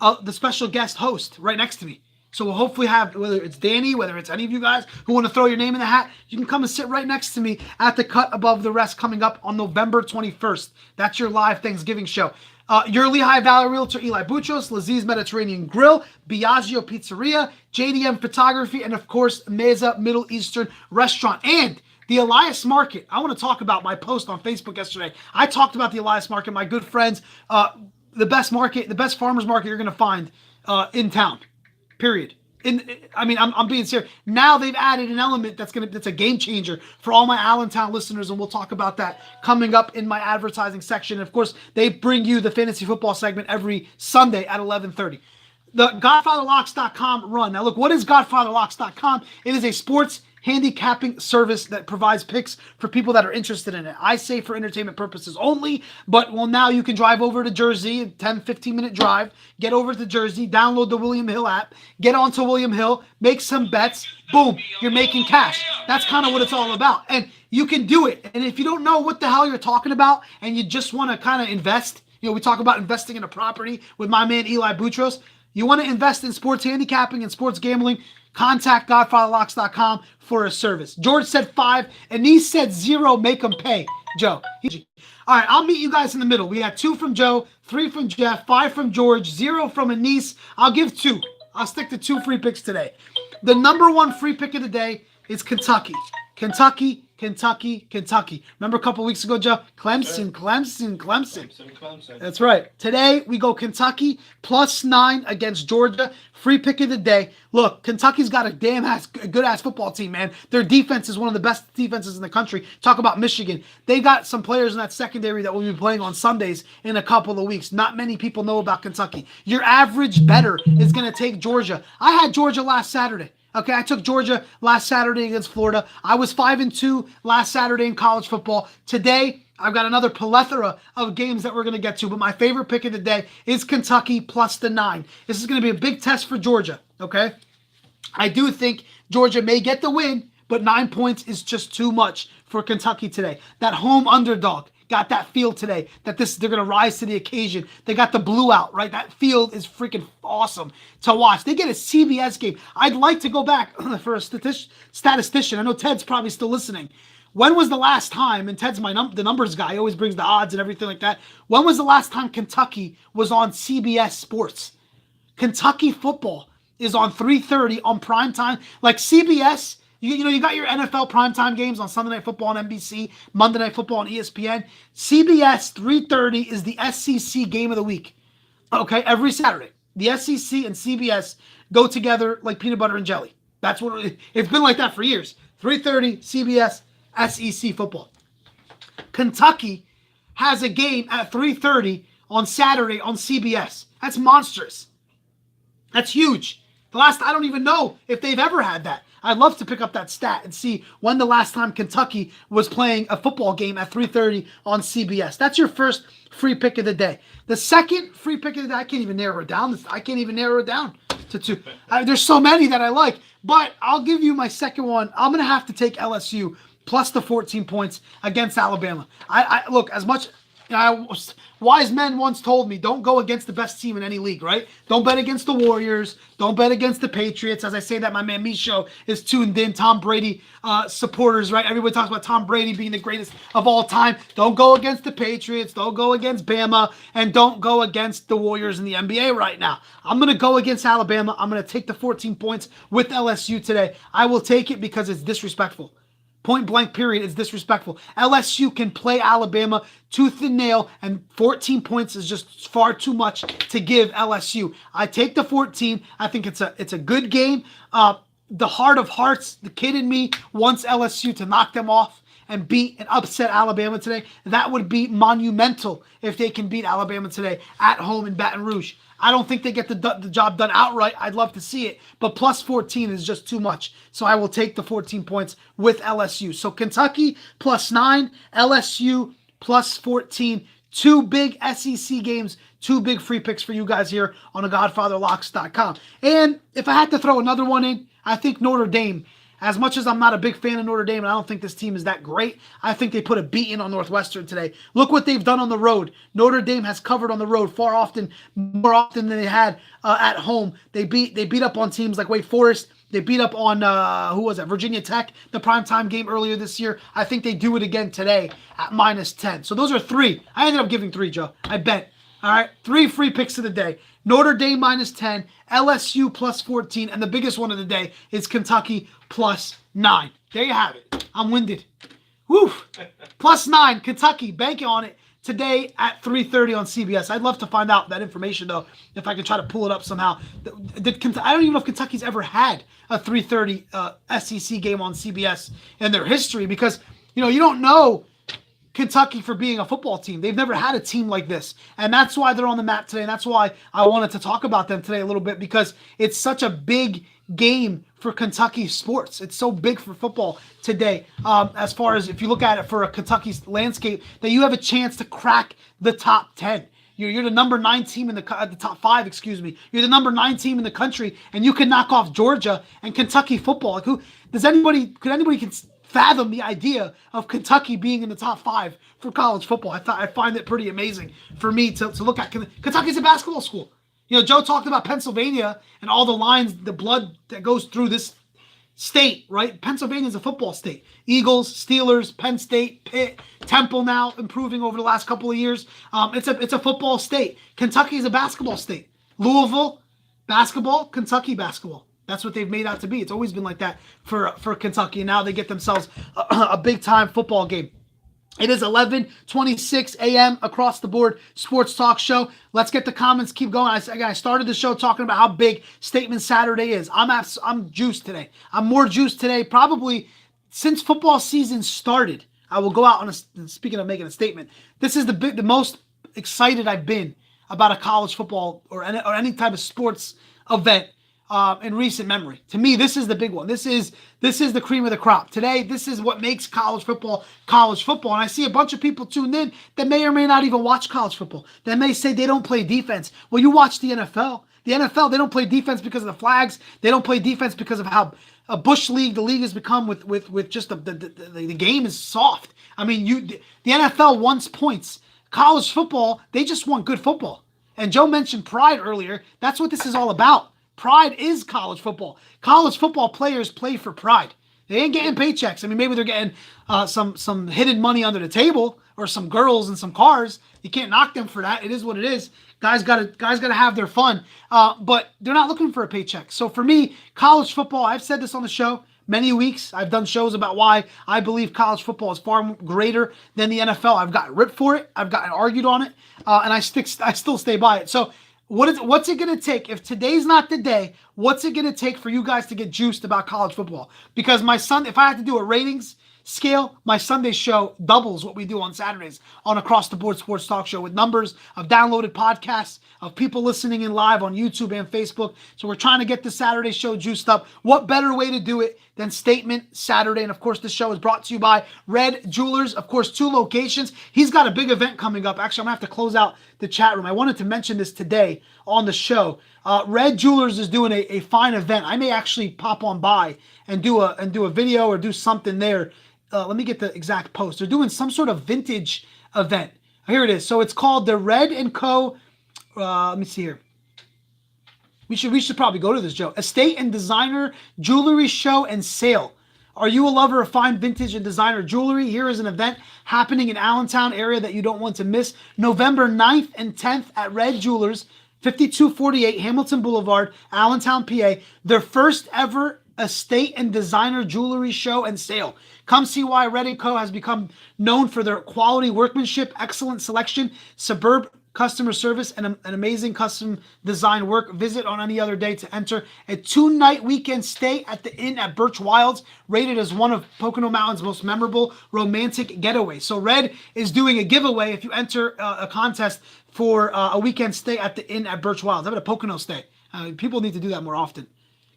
the special guest host right next to me. So we'll hopefully have, whether it's Danny, whether it's any of you guys who want to throw your name in the hat, you can come and sit right next to me at The Cut Above the Rest coming up on November 21st. That's your live Thanksgiving show. Your Lehigh Valley Realtor, Eli Bouchos, Laziz Mediterranean Grill, Biagio Pizzeria, JDM Photography, and of course, Meza Middle Eastern Restaurant. And the Elias Market. I want to talk about my post on Facebook yesterday. I talked about the Elias Market, my good friends, the best farmers market you're going to find in town, period. I'm being serious. Now they've added an element that's a game changer for all my Allentown listeners, and we'll talk about that coming up in my advertising section. And of course, they bring you the fantasy football segment every Sunday at 11:30. the GodfatherLocks.com run. Now, look, what is GodfatherLocks.com? It is a sports handicapping service that provides picks for people that are interested in it. I say for entertainment purposes only, but well, now you can drive over to Jersey, a 10, 15-minute drive, get over to Jersey, download the William Hill app, get onto William Hill, make some bets, boom, you're making cash. That's kind of what it's all about. And you can do it. And if you don't know what the hell you're talking about and you just want to kind of invest, we talk about investing in a property with my man Eli Boutros. You want to invest in sports handicapping and sports gambling, contact GodfatherLocks.com for a service. George said 5, and he said 0, make them pay. Joe. All right, I'll meet you guys in the middle. We had 2 from Joe, 3 from Jeff, 5 from George, 0 from Anise. I'll give 2. I'll stick to 2 free picks today. The number 1 free pick of the day is Kentucky. Kentucky. Remember a couple weeks ago, Joe? Clemson. That's right. Today, we go Kentucky +9 against Georgia. Free pick of the day. Look, Kentucky's got a good-ass football team, man. Their defense is one of the best defenses in the country. Talk about Michigan. They got some players in that secondary that will be playing on Sundays in a couple of weeks. Not many people know about Kentucky. Your average bettor is going to take Georgia. I had Georgia last Saturday. Okay, I took Georgia last Saturday against Florida. I was 5-2 last Saturday in college football. Today, I've got another plethora of games that we're going to get to, but my favorite pick of the day is Kentucky +9. This is going to be a big test for Georgia, okay? I do think Georgia may get the win, but 9 points is just too much for Kentucky today. That home underdog got that feel today that they're going to rise to the occasion. They got the blue out, right? That field is freaking awesome to watch. They get a CBS game. I'd like to go back for a statistician. I know Ted's probably still listening. When was the last time, and Ted's the numbers guy, he always brings the odds and everything like that. When was the last time Kentucky was on CBS Sports? Kentucky football is on 3:30 on prime time. Like CBS, you got your NFL primetime games on Sunday Night Football on NBC, Monday Night Football on ESPN. CBS 3:30 is the SEC game of the week. Okay, every Saturday. The SEC and CBS go together like peanut butter and jelly. That's what it's been like that for years. 3:30 CBS, SEC football. Kentucky has a game at 3:30 on Saturday on CBS. That's monstrous. That's huge. I don't even know if they've ever had that. I'd love to pick up that stat and see when the last time Kentucky was playing a football game at 3:30 on CBS. That's your first free pick of the day. The second free pick of the day, I can't even narrow it down. To 2. There's so many that I like, but I'll give you my second one. I'm going to have to take LSU plus the 14 points against Alabama. I look, as much... wise men once told me, don't go against the best team in any league, right? Don't bet against the Warriors. Don't bet against the Patriots. As I say that, my man Micho is tuned in. Tom Brady supporters, right? Everybody talks about Tom Brady being the greatest of all time. Don't go against the Patriots. Don't go against Bama. And don't go against the Warriors in the NBA right now. I'm going to go against Alabama. I'm going to take the 14 points with LSU today. I will take it because it's disrespectful. Point blank period, is disrespectful. LSU can play Alabama tooth and nail, and 14 points is just far too much to give LSU. I take the 14. I think it's a good game. The heart of hearts, the kid in me wants LSU to knock them off and beat and upset Alabama today. That would be monumental if they can beat Alabama today at home in Baton Rouge. I don't think they get the job done outright. I'd love to see it, but plus 14 is just too much. So I will take the 14 points with LSU. So Kentucky +9, LSU +14. 2 big SEC games, 2 big free picks for you guys here on thegodfatherlocks.com. And if I had to throw another one in, I think Notre Dame. As much as I'm not a big fan of Notre Dame, and I don't think this team is that great, I think they put a beating on Northwestern today. Look what they've done on the road. Notre Dame has covered on the road more often than they had at home. They beat up on teams like Wake Forest. They beat up on, Virginia Tech, the primetime game earlier this year. I think they do it again today at -10. So those are 3. I ended up giving 3, Joe. I bet. All right, 3 free picks of the day. Notre Dame -10, LSU +14, and the biggest one of the day is Kentucky +9. There you have it. I'm winded. Woo! +9, Kentucky. Banking on it today at 3:30 on CBS. I'd love to find out that information, though, if I can try to pull it up somehow. I don't even know if Kentucky's ever had a 3:30 SEC game on CBS in their history, because, you don't know Kentucky for being a football team. They've never had a team like this. And that's why they're on the map today. And that's why I wanted to talk about them today a little bit, because it's such a big game for Kentucky sports. It's so big for football today. As far as if you look at it for a Kentucky landscape, that you have a chance to crack the top 10. You're the number 9 team in the top 5, excuse me. You're the number 9 team in the country, and you can knock off Georgia and Kentucky football. Like, could anybody fathom the idea of Kentucky being in the top 5 for college football? I find it pretty amazing for me to look at. Kentucky's a basketball school. Joe talked about Pennsylvania and all the lines, the blood that goes through this state, right? Pennsylvania's a football state. Eagles, Steelers, Penn State, Pitt, Temple now improving over the last couple of years. It's a football state. Kentucky is a basketball state. Louisville, basketball. Kentucky, basketball. That's what they've made out to be. It's always been like that for Kentucky. And now they get themselves a big-time football game. It is 11:26 a.m. across the board sports talk show. Let's get the comments. Keep going. I started the show talking about how big Statement Saturday is. I'm juiced today. I'm more juiced today probably since football season started. I will go out on speaking of making a statement. This is the most excited I've been about a college football or any type of sports event in recent memory. To me, this is the big one. This is the cream of the crop. Today, this is what makes college football. And I see a bunch of people tuned in that may or may not even watch college football. That may say they don't play defense. Well, you watch the NFL. The NFL, they don't play defense because of the flags. They don't play defense because of how a Bush league the league has become with just the game is soft. I mean, the NFL wants points. College football, they just want good football. And Joe mentioned pride earlier. That's what this is all about. Pride is college football. College football players play for pride. They ain't getting paychecks. I mean, maybe they're getting some hidden money under the table or some girls and some cars. You can't knock them for that. It is what it is. Guys gotta have their fun. But they're not looking for a paycheck. So for me, college football, I've said this on the show many weeks. I've done shows about why I believe college football is far greater than the NFL. I've gotten ripped for it. I've gotten argued on it. And I still stay by it. So what's it going to take? If today's not the day, what's it going to take for you guys to get juiced about college football? Because if I had to do a ratings scale, my Sunday show doubles what we do on Saturdays on Across the Board Sports Talk Show, with numbers of downloaded podcasts, of people listening in live on YouTube and Facebook. So we're trying to get the Saturday show juiced up. What better way to do it than Statement Saturday? And of course, this show is brought to you by Red Jewelers. Of course, 2 locations. He's got a big event coming up. Actually, I'm gonna have to close out the chat room. I wanted to mention this today on the show. Red Jewelers is doing a fine event. I may actually pop on by and do a video or do something there. Let me get the exact post. They're doing some sort of vintage event. Here it is. So it's called the Red & Co. Let me see here. We should probably go to this, Joe. Estate and Designer Jewelry Show and Sale. Are you a lover of fine vintage and designer jewelry? Here is an event happening in Allentown area that you don't want to miss. November 9th and 10th at Red Jewelers, 5248 Hamilton Boulevard, Allentown, PA. Their first ever estate and designer jewelry show and sale. Come see why Red & Co. has become known for their quality workmanship, excellent selection, superb customer service, and an amazing custom design work. Visit on any other day to enter a 2-night weekend stay at the Inn at Birch Wilds, rated as one of Pocono Mountain's most memorable romantic getaways. So Red is doing a giveaway if you enter a contest for a weekend stay at the Inn at Birch Wilds. How about a Pocono stay? People need to do that more often.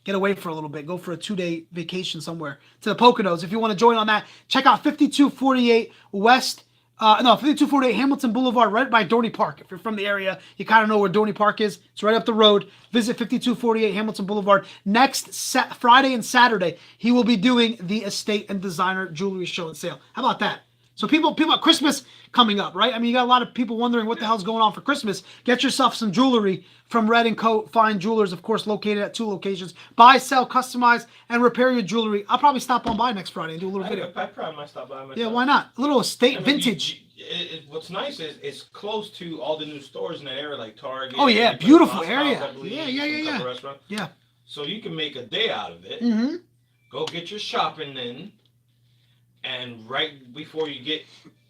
Get away for a little bit. Go for a 2-day vacation somewhere to the Poconos. If you want to join on that, check out 5248 5248 Hamilton Boulevard, right by Dorney Park. If you're from the area, you kind of know where Dorney Park is. It's right up the road. Visit 5248 Hamilton Boulevard. Next Friday and Saturday, he will be doing the Estate and Designer Jewelry Show and Sale. How about that? So people, Christmas coming up, right? I mean, you got a lot of people wondering what the hell's going on for Christmas. Get yourself some jewelry from Red & Co. Fine Jewelers, of course, located at 2 locations. Buy, sell, customize, and repair your jewelry. I'll probably stop on by next Friday and do a little video. I probably might stop by myself. Yeah, why not? A little estate vintage. What's nice is it's close to all the new stores in that area, like Target. Oh, yeah, beautiful area. Yeah. So you can make a day out of it. Mm-hmm. Go get your shopping in. And right before you get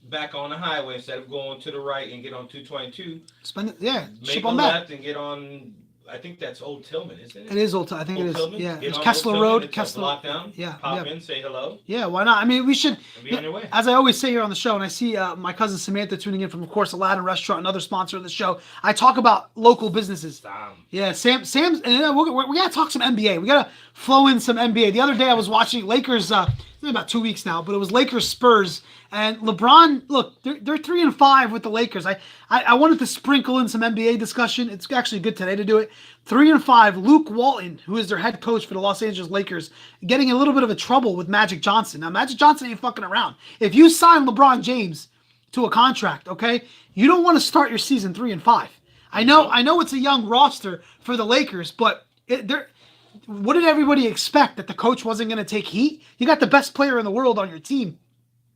back on the highway, instead of going to the right and get on 222, Spend it, yeah. make a left and get on I think that's Old Tillman, isn't it? It is Old. I think Old it is. Tillman? Yeah, Get it's on Kessler Old Tillman, Road. it's a Kessler. block down. Yeah, Pop yeah. in, say hello, Yeah, why not? I mean, we should. and be on your way. As I always say here on the show, and I see my cousin Samantha tuning in from, of course, Aladdin Restaurant, another sponsor of the show. I talk about local businesses. Damn. Yeah, Sam's, and we gotta talk some NBA. We gotta flow in some NBA. The other day I was watching Lakers. It's been about 2 weeks now, but it was Lakers Spurs, and LeBron. Look, they're 3-5 with the Lakers. I wanted to sprinkle in some NBA discussion. It's actually good today to do it. 3-5. Luke Walton, who is their head coach for the Los Angeles Lakers, getting a little bit of a trouble with Magic Johnson. Now, Magic Johnson ain't fucking around. If you sign LeBron James to a contract, okay, you don't want to start your season 3-5. I know it's a young roster for the Lakers, but what did everybody expect? That the coach wasn't going to take heat? You got the best player in the world on your team.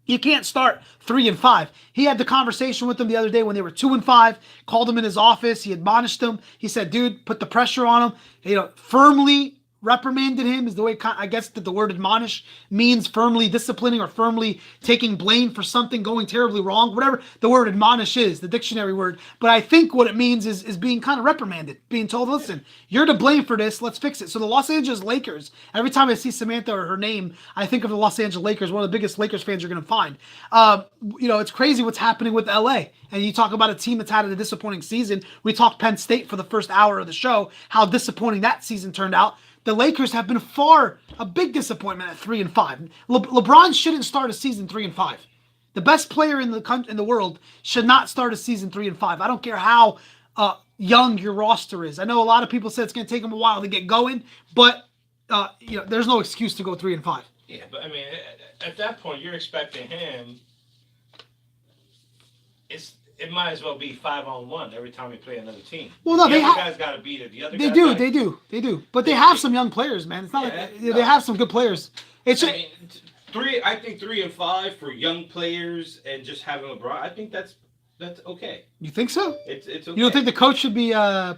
You can't start 3-5. He had the conversation with them the other day when they were 2-5, called him in his office. He admonished him. He said, dude, put the pressure on him. Firmly reprimanded him is the way I guess that the word admonish means, firmly disciplining or firmly taking blame for something going terribly wrong, whatever the word admonish is, the dictionary word. But I think what it means is being kind of reprimanded, being told, listen, you're to blame for this, let's fix it. So the Los Angeles Lakers, every time I see Samantha or her name, I think of the Los Angeles Lakers, one of the biggest Lakers fans you're going to find. It's crazy what's happening with LA. And you talk about a team that's had a disappointing season. We talked Penn State for the first hour of the show, how disappointing that season turned out. The Lakers have been a big disappointment at 3-5. LeBron shouldn't start a season 3-5. The best player in the world should not start a season 3-5. I don't care how young your roster is. I know a lot of people say it's going to take him a while to get going, but there's no excuse to go 3-5. Yeah, but I mean, at that point, you're expecting him. It might as well be 5-on-1 every time we play another team. Well, no, the other guy's got to beat it. The other they guys do. But they have some young players, man. It's not they have some good players. I think 3-5 for young players and just having LeBron. I think that's okay. You think so? It's okay. You don't think the coach should be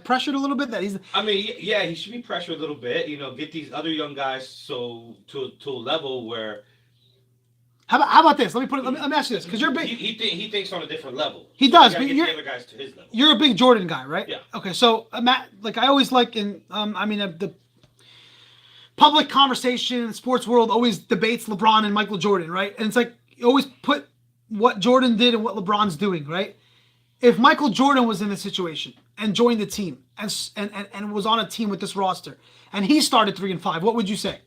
pressured a little bit? I mean, yeah, he should be pressured a little bit. Get these other young guys to a level where. How about this? Let me ask you this, because you're big. He thinks on a different level. He does, but but the other guys to his level. You're a big Jordan guy, right? Yeah. Okay, so Matt, like I always like the public conversation in the sports world always debates LeBron and Michael Jordan, right? And it's like you always put what Jordan did and what LeBron's doing, right? If Michael Jordan was in this situation and joined the team and was on a team with this roster and he started 3-5, what would you say?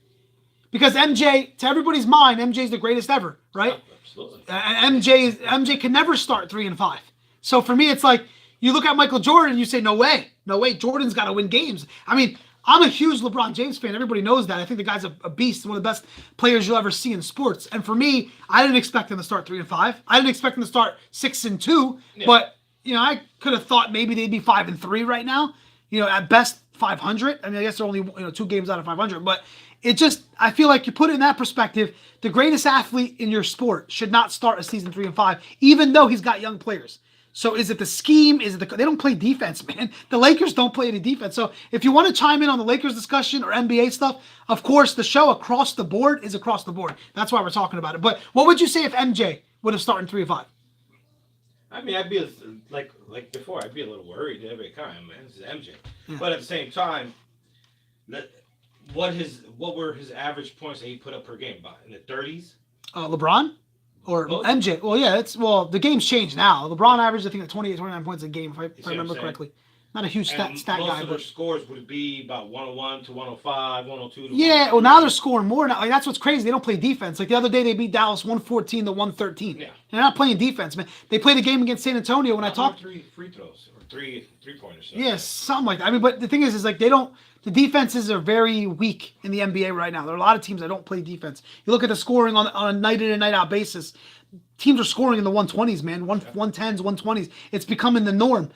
Because MJ, to everybody's mind, MJ's the greatest ever, right? Absolutely. And MJ can never start 3-5. So for me, it's like you look at Michael Jordan and you say, no way, Jordan's got to win games. I mean, I'm a huge LeBron James fan. Everybody knows that. I think the guy's a beast, one of the best players you'll ever see in sports. And for me, I didn't expect him to start 3-5. I didn't expect him to start 6-2. Yeah. But I could have thought maybe they'd be 5-3 right now. At best 500. I mean, I guess they're only 2 games out of 500, but. I feel like you put it in that perspective, the greatest athlete in your sport should not start a season 3-5, even though he's got young players. So is it the scheme? They don't play defense, man. The Lakers don't play any defense. So if you want to chime in on the Lakers discussion or NBA stuff, of course, the show across the board is across the board. That's why we're talking about it. But what would you say if MJ would have started 3-5? I mean, I'd be like before. I'd be a little worried every time, man. This is MJ. Yeah. But at the same time, what were his average points that he put up per game by in the 30s? LeBron or both? MJ? Well, yeah, the game's changed now. LeBron averaged I think 28, 29 points a game if I remember correctly. Not a huge stat guy. Most of their scores would be about 101 to 105, 102 to yeah, well now they're scoring more now. Like, that's what's crazy. They don't play defense. Like the other day they beat Dallas 114 to 113. Yeah. They're not playing defense, man. They played a game against San Antonio when I talked 3 free throws or 3-pointers. So. Yeah, something like that. I mean, but the thing is like the defenses are very weak in the NBA right now. There are a lot of teams that don't play defense. You look at the scoring on a night in and night out basis. Teams are scoring in the 120s, man. 110s, 120s. It's becoming the norm.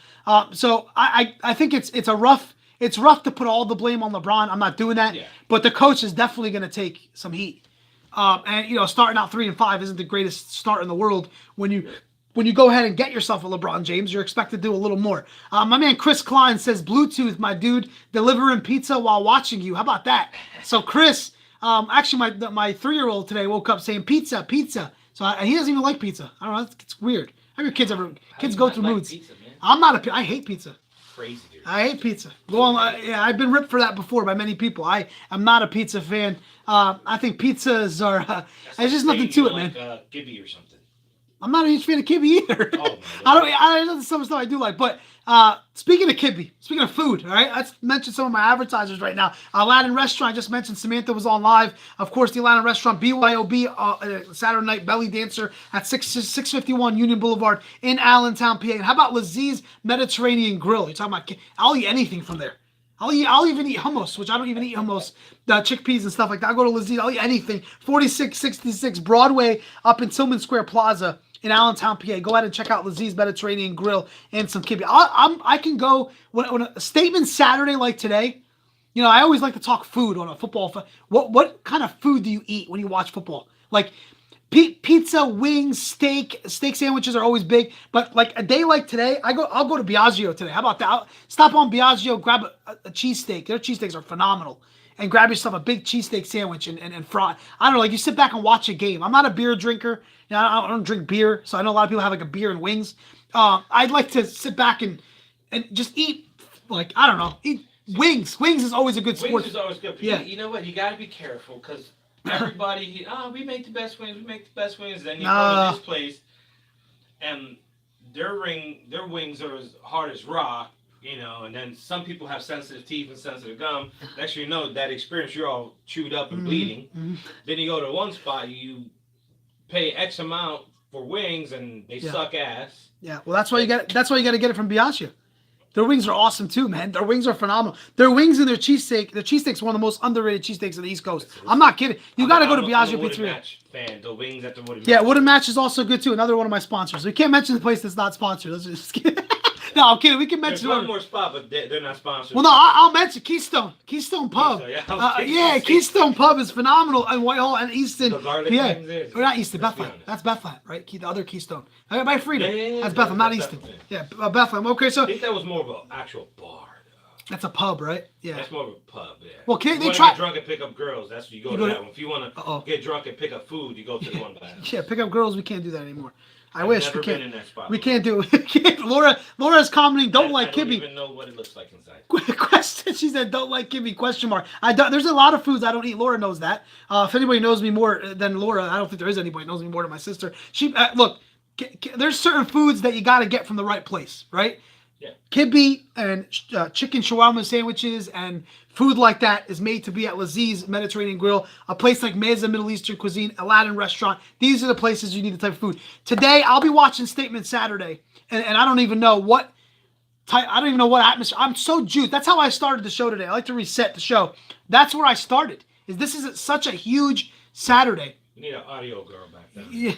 So I think it's rough to put all the blame on LeBron. I'm not doing that. Yeah. But the coach is definitely going to take some heat. And starting out 3-5 isn't the greatest start in the world. When you go ahead and get yourself a LeBron James, you're expected to do a little more. My man Chris Klein says, Bluetooth, my dude, delivering pizza while watching you. How about that? So Chris, actually my 3-year-old today woke up saying pizza. So he doesn't even like pizza. I don't know. It's weird. Have your kids go through moods? Pizza, man? I hate pizza. Crazy, dude. I hate pizza. Well, yeah, I've been ripped for that before by many people. I am not a pizza fan. I think pizzas are. There's just nothing to it, man. Like Gibby or something. I'm not a huge fan of kibbe either. Oh, I don't. Some stuff I do like, but speaking of kibbe, speaking of food, all right, let's mention some of my advertisers right now. Aladdin Restaurant, I just mentioned Samantha was on live. Of course, the Aladdin Restaurant, BYOB, Saturday Night Belly Dancer at 651 Union Boulevard in Allentown, PA. And how about Laziz Mediterranean Grill? You're talking about, I'll eat anything from there. I'll even eat hummus, which I don't even eat hummus, chickpeas and stuff like that. I'll go to Laziz, I'll eat anything. 4666 Broadway up in Tillman Square Plaza in Allentown, PA. Go ahead and check out Laziz Mediterranean Grill and some kibbe. I can go when a statement Saturday like today. You know, I always like to talk food on a football. What kind of food do you eat when you watch football? Like pizza, wings, steak sandwiches are always big. But like a day like today, I'll go to Biagio today. How about that? I'll stop on Biagio, grab a cheesesteak. Their cheesesteaks are phenomenal. And grab yourself a big cheesesteak sandwich and fry. I don't know, like you sit back and watch a game. I'm not a beer drinker. You know, I don't drink beer, so I know a lot of people have like a beer and wings. I'd like to sit back and just eat, like, I don't know, eat wings. Wings is always a good sport. Wings is always good. But yeah. You know what? You got to be careful because everybody, we make the best wings. We make the best wings. Then you go to this place, and their wings are as hard as rock. You know, and then some people have sensitive teeth and sensitive gum. Next thing you know, that experience, you're all chewed up and bleeding. Mm-hmm. Then you go to one spot, you pay X amount for wings, and they suck ass. Yeah, well, that's why you got to get it from Biagio. Their wings are awesome too, man. Their wings are phenomenal. Their wings and their cheesesteak. Their cheesesteak's one of the most underrated cheesesteaks on the East Coast. I'm not kidding. You got to go to Biagio Pizzeria. Match fan. The wings at the Wooden Match. Yeah, Wooden Match is also good too. Another one of my sponsors. We can't mention the place that's not sponsored. Let's just kidding. No, I'm kidding. We can mention one more spot, but they're not sponsored. Well, no, I'll mention Keystone Pub. Keystone Pub is phenomenal in Whitehall and Easton. The garlic things or not Easton, Bethlehem. That's Bethlehem, right? The other Keystone. By Freedom. That's Bethlehem, not Easton. Yeah, Bethlehem. Okay, so I think that was more of an actual bar. That's a pub, right? Yeah. That's more of a pub, yeah. Well, they try get drunk and pick up girls. That's you go to that one. If you want to get drunk and pick up food, you go to the one by Yeah, pick up girls. We can't do that anymore. I wish we can't. In that spot, we can't do it. Laura's commenting. Don't like kibbe. I don't even know what it looks like inside. Question. She said, "Don't like kibbe?" Question mark. There's a lot of foods I don't eat. Laura knows that. If anybody knows me more than Laura, I don't think there is anybody who knows me more than my sister. She look. There's certain foods that you got to get from the right place, right? Yeah. Kibbe and chicken shawarma sandwiches and food like that is made to be at Laziz Mediterranean Grill, a place like Meza Middle Eastern Cuisine, Aladdin Restaurant. These are the places you need the type of food. Today, I'll be watching Statement Saturday, and I don't even know what type, I don't even know what atmosphere. I'm so juiced. That's how I started the show today. I like to reset the show. That's where I started. This is such a huge Saturday. You need an audio girl back then. Yeah.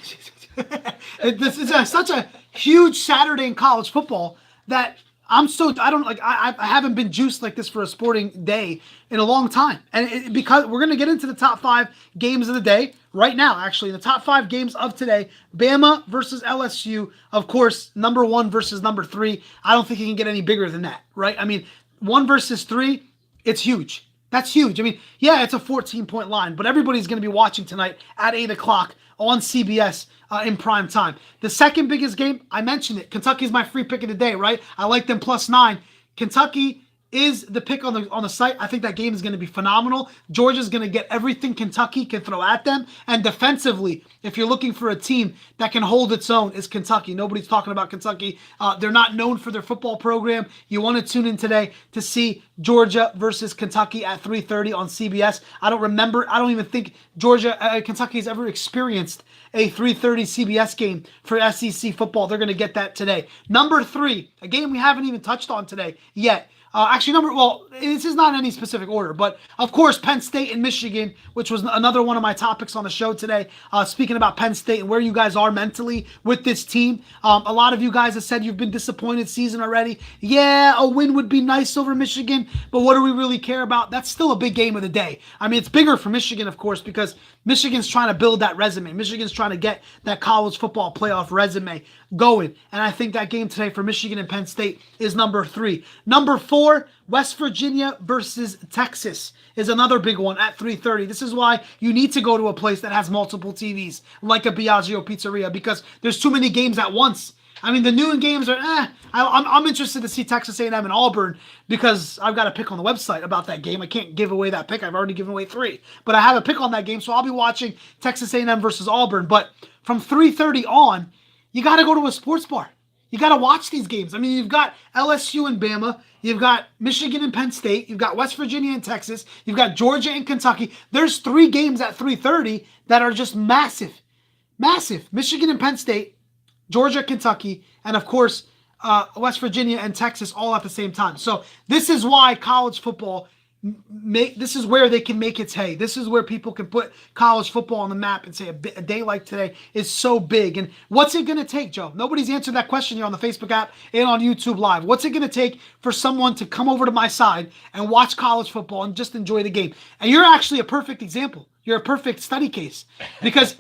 This is such a huge Saturday in college football that I haven't been juiced like this for a sporting day in a long time. And because we're going to get into the top 5 games of the day right now, actually, the top 5 games of today, Bama versus LSU, of course, number 1 versus number 3. I don't think it can get any bigger than that, right? I mean, 1 versus 3, it's huge. That's huge. I mean, yeah, it's a 14-point line, but everybody's going to be watching tonight at 8 o'clock on CBS in prime time. The second biggest game, I mentioned it. Kentucky's my free pick of the day, right? I like them +9. Kentucky is the pick on the site. I think that game is going to be phenomenal. Georgia's going to get everything Kentucky can throw at them. And defensively, if you're looking for a team that can hold its own, is Kentucky. Nobody's talking about Kentucky. They're not known for their football program. You want to tune in today to see Georgia versus Kentucky at 3:30 on CBS. I don't even think Kentucky's ever experienced a 3:30 CBS game for SEC football. They're going to get that today. Number 3, a game we haven't even touched on today yet. This is not in any specific order, but of course, Penn State and Michigan, which was another one of my topics on the show today. Speaking about Penn State and where you guys are mentally with this team. A lot of you guys have said you've been disappointed season already. Yeah, a win would be nice over Michigan, but what do we really care about? That's still a big game of the day. I mean, it's bigger for Michigan, of course, because Michigan's trying to build that resume. Michigan's trying to get that college football playoff resume going. And I think that game today for Michigan and Penn State is number 3. Number 4, West Virginia versus Texas is another big one at 3:30. This is why you need to go to a place that has multiple TVs, like a Biagio Pizzeria, because there's too many games at once. I mean, the noon games are I'm interested to see Texas A&M and Auburn because I've got a pick on the website about that game. I can't give away that pick. I've already given away 3. But I have a pick on that game, so I'll be watching Texas A&M versus Auburn. But from 3:30 on, you got to go to a sports bar. You got to watch these games. I mean, you've got LSU and Bama. You've got Michigan and Penn State. You've got West Virginia and Texas. You've got Georgia and Kentucky. There's 3 games at 3:30 that are just massive. Massive. Michigan and Penn State, Georgia, Kentucky, and of course, West Virginia and Texas all at the same time. So this is why college football, this is where they can make its hay. This is where people can put college football on the map and say a day like today is so big. And what's it going to take, Joe? Nobody's answered that question here on the Facebook app and on YouTube Live. What's it going to take for someone to come over to my side and watch college football and just enjoy the game? And you're actually a perfect example. You're a perfect study case because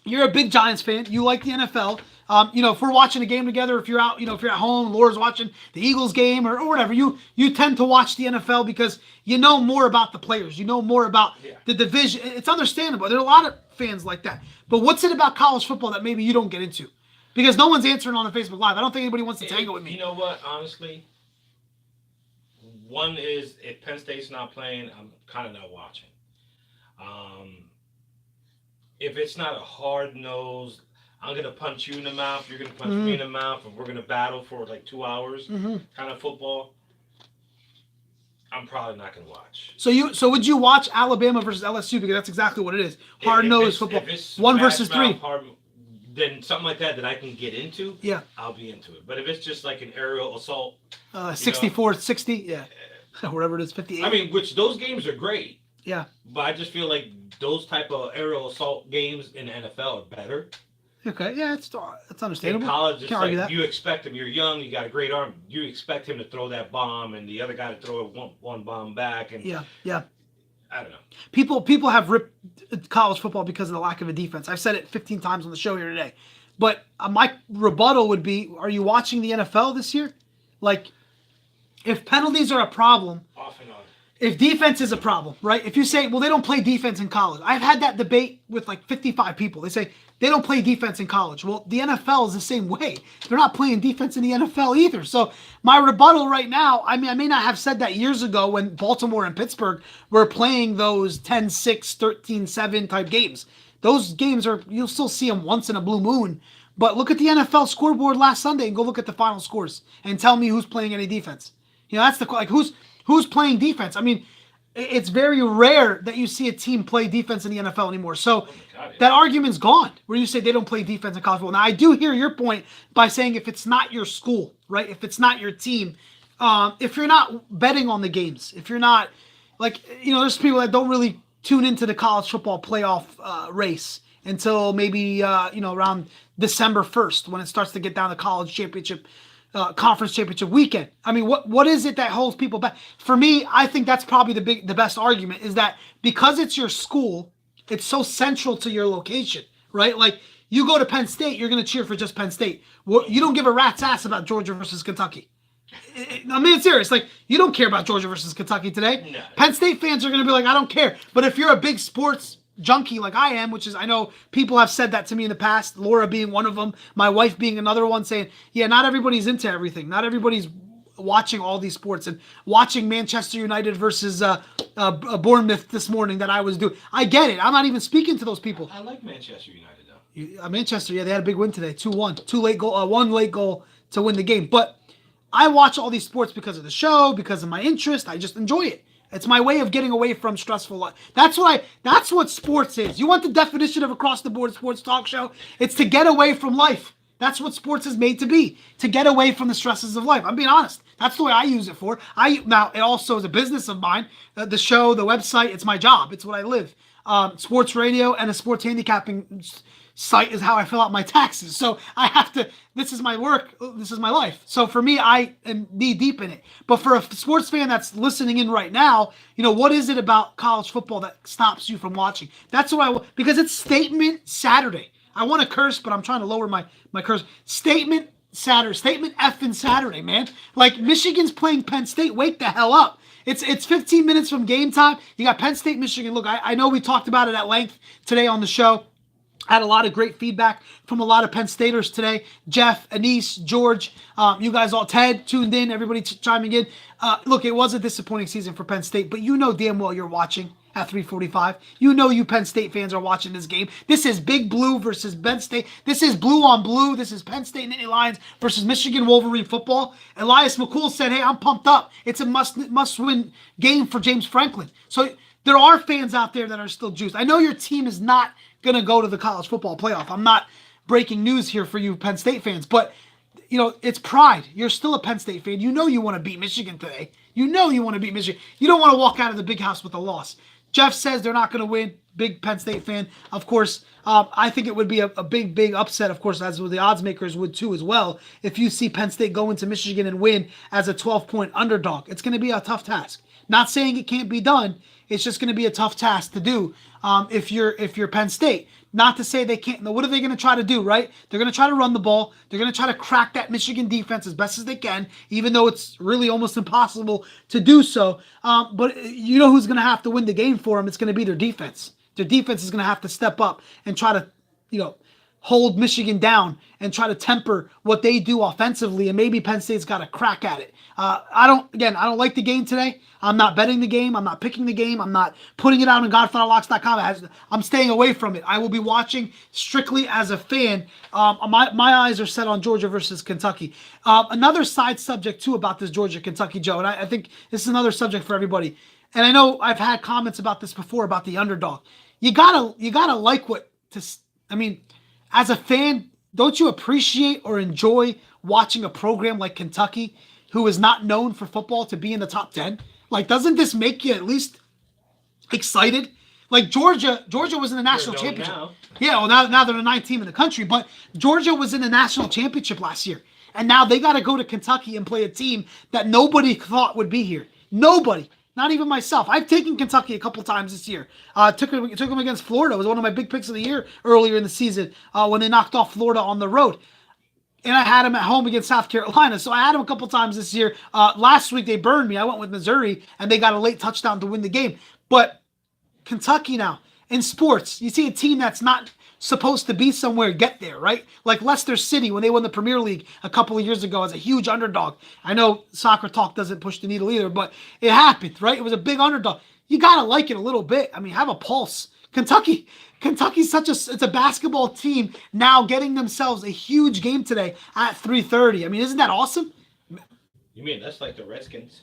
you're a big Giants fan. You like the NFL. If we're watching a game together, if you're out, if you're at home, Laura's watching the Eagles game or whatever, you tend to watch the NFL because you know more about the players. You know more about the division. It's understandable. There are a lot of fans like that. But what's it about college football that maybe you don't get into? Because no one's answering on the Facebook Live. I don't think anybody wants to tangle with me. You know what? Honestly, one is if Penn State's not playing, I'm kind of not watching. If it's not a hard-nosed, I'm going to punch you in the mouth, you're going to punch me in the mouth, and we're going to battle for like 2 hours kind of football, I'm probably not going to watch. So would you watch Alabama versus LSU? Because that's exactly what it is. Hard-nosed football. 1 versus 3. Then something like that I can get into, I'll be into it. But if it's just like an aerial assault. 64-60, whatever it is, 58. I mean, which those games are great. Yeah. But I just feel like those type of aerial assault games in the NFL are better. Okay, yeah, it's understandable. In college, it's Can't argue like that. you expect him. You're young. You got a great arm. You expect him to throw that bomb, and the other guy to throw one bomb back. And yeah. I don't know. People have ripped college football because of the lack of a defense. I've said it 15 times on the show here today. But my rebuttal would be: are you watching the NFL this year? Like, if penalties are a problem, Off and on. If defense is a problem, right? If you say, well, they don't play defense in college. I've had that debate with like 55 people. They say they don't play defense in college. Well, the NFL is the same way. They're not playing defense in the NFL either. So my rebuttal right now, I mean, I may not have said that years ago when Baltimore and Pittsburgh were playing those 10-6, 13-7 type games. Those games you'll still see them once in a blue moon. But look at the NFL scoreboard last Sunday and go look at the final scores and tell me who's playing any defense. That's who's playing defense? I mean, it's very rare that you see a team play defense in the NFL anymore. So that argument's gone where you say they don't play defense in college football. Now, I do hear your point by saying if it's not your school, right? If it's not your team, if you're not betting on the games, if you're not there's people that don't really tune into the college football playoff race until maybe, around December 1st when it starts to get down to college championship conference championship weekend. I mean, what is it that holds people back? For me, I think that's probably the best argument is that because it's your school, it's so central to your location, right? Like you go to Penn State, you're going to cheer for just Penn State. You don't give a rat's ass about Georgia versus Kentucky. I mean, it's serious. Like you don't care about Georgia versus Kentucky today. No. Penn State fans are going to be like, I don't care. But if you're a big sports junkie like I am, which is, I know people have said that to me in the past, Laura being one of them, my wife being another one, saying, yeah, not everybody's into everything. Not everybody's watching all these sports and watching Manchester United versus Bournemouth this morning that I was doing. I get it. I'm not even speaking to those people. I like Manchester United, though. Manchester, yeah, they had a big win today, 2-1. One late goal to win the game. But I watch all these sports because of the show, because of my interest. I just enjoy it. It's my way of getting away from stressful life. That's what sports is. You want the definition of across the board sports talk show? It's to get away from life. That's what sports is made to be, to get away from the stresses of life. I'm being honest. That's the way I use it for. Now, it also is a business of mine. The show, the website, it's my job. It's what I live. Sports radio and a sports handicapping site is how I fill out my taxes. So I have to, this is my work, this is my life. So for me, I am knee deep in it. But for a sports fan that's listening in right now, what is it about college football that stops you from watching? That's what because it's Statement Saturday. I want to curse, but I'm trying to lower my curse. Statement Saturday, Statement effing Saturday, man. Like Michigan's playing Penn State, wake the hell up. It's 15 minutes from game time. You got Penn State, Michigan. Look, I know we talked about it at length today on the show. I had a lot of great feedback from a lot of Penn Staters today. Jeff, Anise, George, you guys all, Ted tuned in, everybody chiming in. Look, it was a disappointing season for Penn State, but you know damn well you're watching at 3:45. You know you Penn State fans are watching this game. This is Big Blue versus Penn State. This is blue on blue. This is Penn State Nittany Lions versus Michigan Wolverine football. Elias McCool said, hey, I'm pumped up. It's a must-win game for James Franklin. So there are fans out there that are still juiced. I know your team is not going to go to the college football playoff. I'm not breaking news here for you Penn State fans, but it's pride. You're still a Penn State fan. You know you want to beat Michigan today. You know you want to beat Michigan. You don't want to walk out of the big house with a loss. Jeff says they're not going to win. Big Penn State fan. Of course, I think it would be a big upset, of course, as the odds makers would too as well, if you see Penn State go into Michigan and win as a 12-point underdog. It's going to be a tough task. Not saying it can't be done. It's just going to be a tough task to do if you're Penn State. Not to say they can't. What are they going to try to do, right? They're going to try to run the ball. They're going to try to crack that Michigan defense as best as they can, even though it's really almost impossible to do so. But you know who's going to have to win the game for them? It's going to be their defense. Their defense is going to have to step up and try to, hold Michigan down and try to temper what they do offensively, and maybe Penn State's got a crack at it. I don't like the game today. I'm not betting the game. I'm not picking the game. I'm not putting it out on GodfatherLocks.com. I'm staying away from it. I will be watching strictly as a fan. My eyes are set on Georgia versus Kentucky. Another side subject, too, about this Georgia-Kentucky, Joe, and I think this is another subject for everybody. And I know I've had comments about this before, about the underdog. You gotta like as a fan, don't you appreciate or enjoy watching a program like Kentucky, who is not known for football, to be in the top 10? Like, doesn't this make you at least excited? Like, Georgia was in the national championship. Now. Yeah, well, now they're the 9th team in the country, but Georgia was in the national championship last year. And now they got to go to Kentucky and play a team that nobody thought would be here. Nobody. Not even myself. I've taken Kentucky a couple times this year. Took them against Florida. It was one of my big picks of the year earlier in the season when they knocked off Florida on the road. And I had them at home against South Carolina. So I had them a couple times this year. Last week they burned me. I went with Missouri, and they got a late touchdown to win the game. But Kentucky now, in sports, you see a team that's not supposed to be somewhere get there, right? Like Leicester City, when they won the Premier League a couple of years ago as a huge underdog. I know Soccer Talk doesn't push the needle either, but it happened, right? It was a big underdog. You got to like it a little bit. Have a pulse. Kentucky's it's a basketball team now getting themselves a huge game today at 3:30. Isn't that awesome? You mean that's like the Redskins?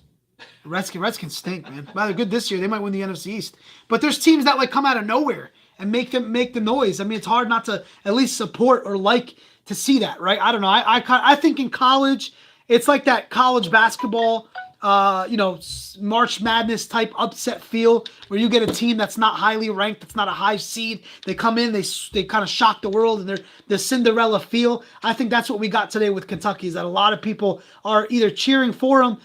Redskins stink, man. Well, they're good this year. They might win the NFC East. But there's teams that come out of nowhere and make the noise. It's hard not to at least support or like to see that, right? I don't know. I think in college, it's like that college basketball, March Madness type upset feel, where you get a team that's not highly ranked, that's not a high seed. They come in, they kind of shock the world, and they're the Cinderella feel. I think that's what we got today with Kentucky, is that a lot of people are either cheering for them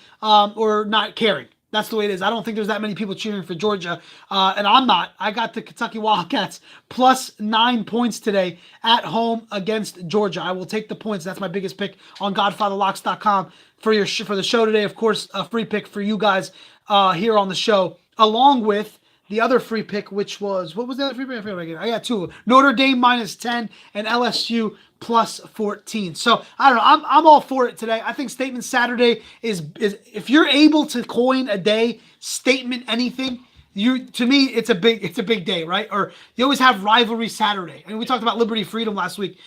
or not caring. That's the way it is. I don't think there's that many people cheering for Georgia, and I'm not. I got the Kentucky Wildcats plus 9 points today at home against Georgia. I will take the points. That's my biggest pick on GodfatherLocks.com for the show today. Of course, a free pick for you guys here on the show, along with the other free pick, which was, what was the other free pick? I forget. I got two. Notre Dame minus 10 and LSU plus 14. So I don't know. I'm all for it today. I think Statement Saturday is if you're able to coin a day, statement anything, to me it's a big day, right? Or you always have Rivalry Saturday. We talked about Liberty Freedom last week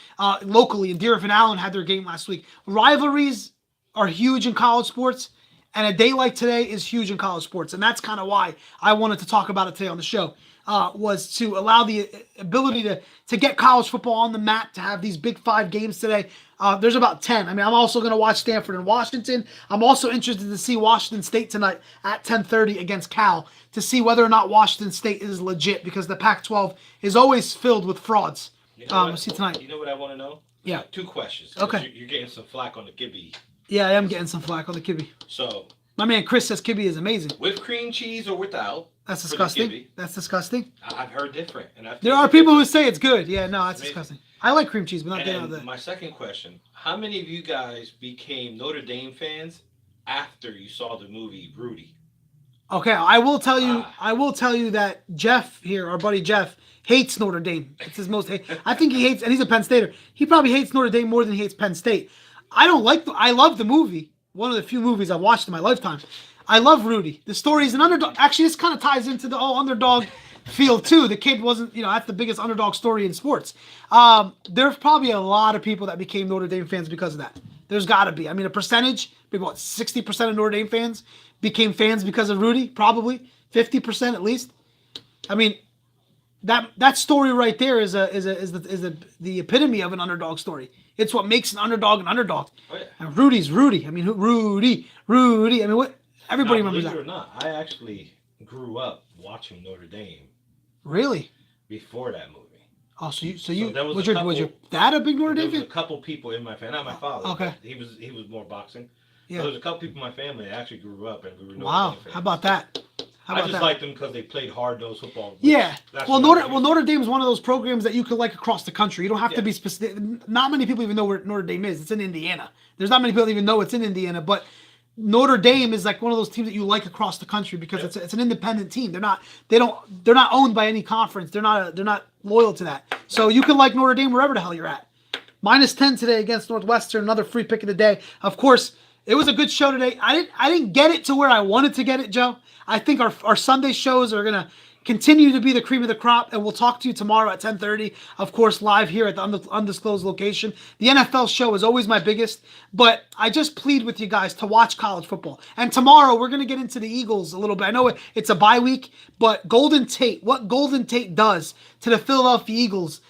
locally, and Deerfield and Allen had their game last week. Rivalries are huge in college sports. And a day like today is huge in college sports. And that's kind of why I wanted to talk about it today on the show, was to allow the ability to get college football on the map, to have these Big 5 games today. There's about 10. I'm also going to watch Stanford and Washington. I'm also interested to see Washington State tonight at 10:30 against Cal, to see whether or not Washington State is legit, because the Pac-12 is always filled with frauds. We'll see tonight. You know what I want to know? Yeah. 2 questions. Okay. You're getting some flack on the Gibby. Yeah, I am getting some flack on the Kibbe. So, my man Chris says Kibbe is amazing. With cream cheese or without? That's disgusting. That's disgusting. I've heard different. There are people who say it's good. Yeah, no, that's disgusting. I like cream cheese, but not getting out of that. My second question: how many of you guys became Notre Dame fans after you saw the movie Rudy? Okay, I will tell you that Jeff here, our buddy Jeff, hates Notre Dame. It's his most hate. I think he hates, and he's a Penn Stater. He probably hates Notre Dame more than he hates Penn State. I love the movie. One of the few movies I've watched in my lifetime. I love Rudy. The story is an underdog. Actually, this kind of ties into the whole underdog feel too. The kid wasn't, that's the biggest underdog story in sports. There's probably a lot of people that became Notre Dame fans because of that. There's got to be. I mean, a percentage, maybe 60% of Notre Dame fans became fans because of Rudy, probably 50% at least. I mean, that story right there is the epitome of an underdog story. It's what makes an underdog an underdog. Oh, yeah. And Rudy's Rudy. I mean, Rudy. I mean, what? Everybody remembers that. Believe it or not, I actually grew up watching Notre Dame Really? before that movie. Oh, so there was your dad a big Notre Dame There was fan? a couple people in my family, not my father. Okay. He was more boxing. Yeah. There was a couple people in my family that actually grew up and we were Notre Wow. Dame fans. How about that? How I about just that? liked them because they played hard-nosed football. Yeah. That's Well, what I liked. Notre Dame is one of those programs that you could like across the country. You don't have to Yeah. be specific. Not many people even know where Notre Dame is. It's in Indiana. There's not many people that even know it's in Indiana, but Notre Dame is like one of those teams that you like across the country because it's an independent team. They're not owned by any conference. They're not loyal to that. So you can like Notre Dame wherever the hell you're at. -10 today against Northwestern. Another free pick of the day. Of course, it was a good show today. I didn't get it to where I wanted to get it, Joe. I think our Sunday shows are gonna continue to be the cream of the crop, and we'll talk to you tomorrow at 10:30. Of course, live here at the undisclosed location. The NFL show is always my biggest, but I just plead with you guys to watch college football. And tomorrow we're gonna get into the Eagles a little bit. I know it's a bye week, but Golden Tate, what Golden Tate does to the Philadelphia Eagles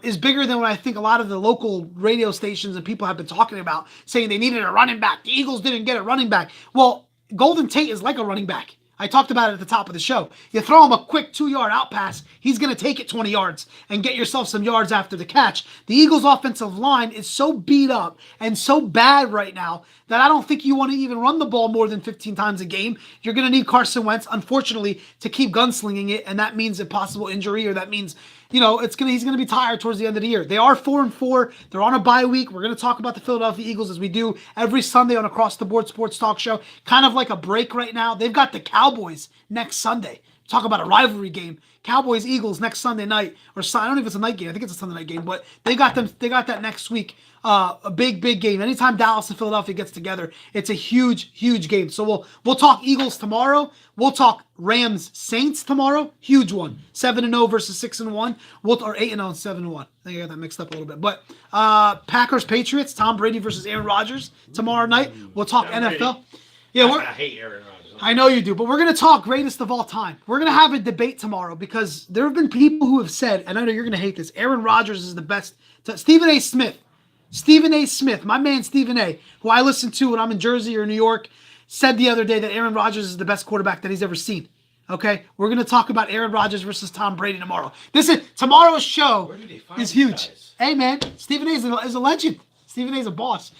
is bigger than what I think a lot of the local radio stations and people have been talking about, saying they needed a running back. The Eagles didn't get a running back. Well, Golden Tate is like a running back. I talked about it at the top of the show. You throw him a quick 2-yard out pass, he's going to take it 20 yards and get yourself some yards after the catch. The Eagles' offensive line is so beat up and so bad right now that I don't think you want to even run the ball more than 15 times a game. You're going to need Carson Wentz, unfortunately, to keep gunslinging it, and that means a possible injury, or that means he's going to be tired towards the end of the year. They are 4-4. They're on a bye week. We're going to talk about the Philadelphia Eagles as we do every Sunday on Across the Board Sports Talk Show. Kind of like a break right now. They've got the Cowboys next Sunday. Talk about a rivalry game. Cowboys Eagles next Sunday night, or I don't know if it's a night game. I think it's a Sunday night game, but they got that next week. A big game. Anytime Dallas and Philadelphia gets together, it's a huge game. So we'll talk Eagles tomorrow. We'll talk Rams Saints tomorrow. Huge one. 7-0 versus 6-1. Or 8-0 and 7-1. I think I got that mixed up a little bit. But Packers Patriots, Tom Brady versus Aaron Rodgers tomorrow night. We'll talk Tom NFL. Brady. Yeah, I hate Aaron Rodgers. I know you do, but we're going to talk greatest of all time. We're going to have a debate tomorrow because there have been people who have said, and I know you're going to hate this, Aaron Rodgers is the best. Stephen A. Smith, my man Stephen A., who I listen to when I'm in Jersey or New York, said the other day that Aaron Rodgers is the best quarterback that he's ever seen. Okay? We're going to talk about Aaron Rodgers versus Tom Brady tomorrow. Tomorrow's show is huge. Hey, man, Stephen A. is a legend. Stephen A. is a boss.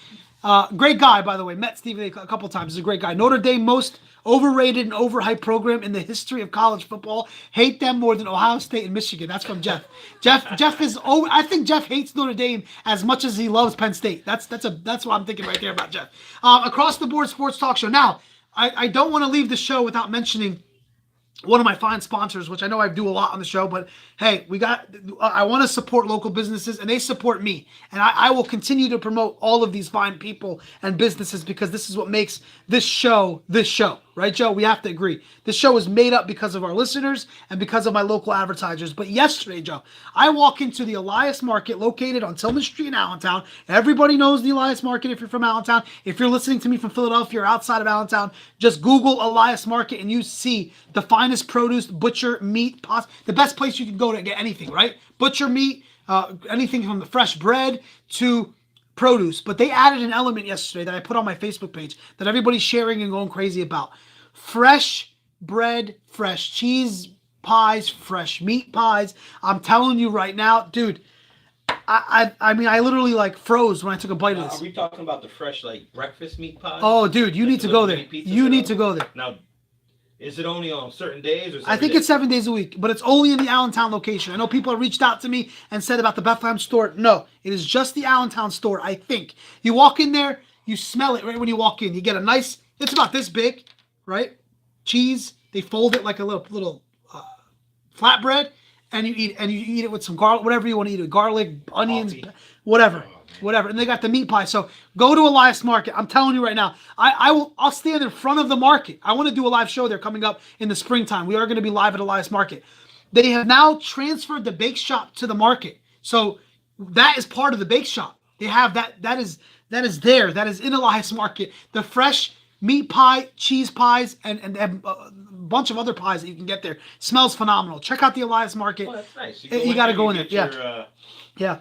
Great guy, by the way. Met Stephen A. a couple times. He's a great guy. Notre Dame, most overrated and overhyped program in the history of college football. Hate them more than Ohio State and Michigan. That's from Jeff. Jeff is. I think Jeff hates Notre Dame as much as he loves Penn State. That's what I'm thinking right there about Jeff. Across the Board Sports Talk Show. Now, I don't want to leave the show without mentioning one of my fine sponsors, which I know I do a lot on the show, but hey, I want to support local businesses, and they support me. And I will continue to promote all of these fine people and businesses because this is what makes this show. Right, Joe? We have to agree. This show is made up because of our listeners and because of my local advertisers. But yesterday, Joe, I walk into the Elias Market located on Tillman Street in Allentown. Everybody knows the Elias Market if you're from Allentown. If you're listening to me from Philadelphia or outside of Allentown, just Google Elias Market and you see the finest produce, butcher, meat, the best place you can go to get anything, right? Butcher meat, anything from the fresh bread to produce. But they added an element yesterday that I put on my Facebook page that everybody's sharing and going crazy about. Fresh bread, fresh cheese pies, fresh meat pies. I'm telling you right now, dude, I mean, I literally like froze when I took a bite of this. Are we talking about the fresh breakfast meat pies? Oh, dude, you need to go there. You need to go there. Now, is it only on certain days? Or I think it's 7 days a week, but it's only in the Allentown location. I know people have reached out to me and said about the Bethlehem store. No, it is just the Allentown store, I think. You walk in there, you smell it right when you walk in. You get a nice, it's about this big, right? Cheese. They fold it like a little flatbread, and you eat it with some garlic, whatever you want to eat it, garlic, onions, Coffee. whatever. Whatever, and they got the meat pie. So go to Elias Market. I'm telling you right now, I'll stand in front of the market. I want to do a live show there coming up in the springtime. We are going to be live at Elias Market. They have now transferred the bake shop to the market, so that is part of the bake shop. They have that. That is there. That is in Elias Market. The fresh meat pie, cheese pies, and a bunch of other pies that you can get there. Smells phenomenal. Check out the Elias Market. Well, that's nice. You got to go in there. get Yeah, your, yeah.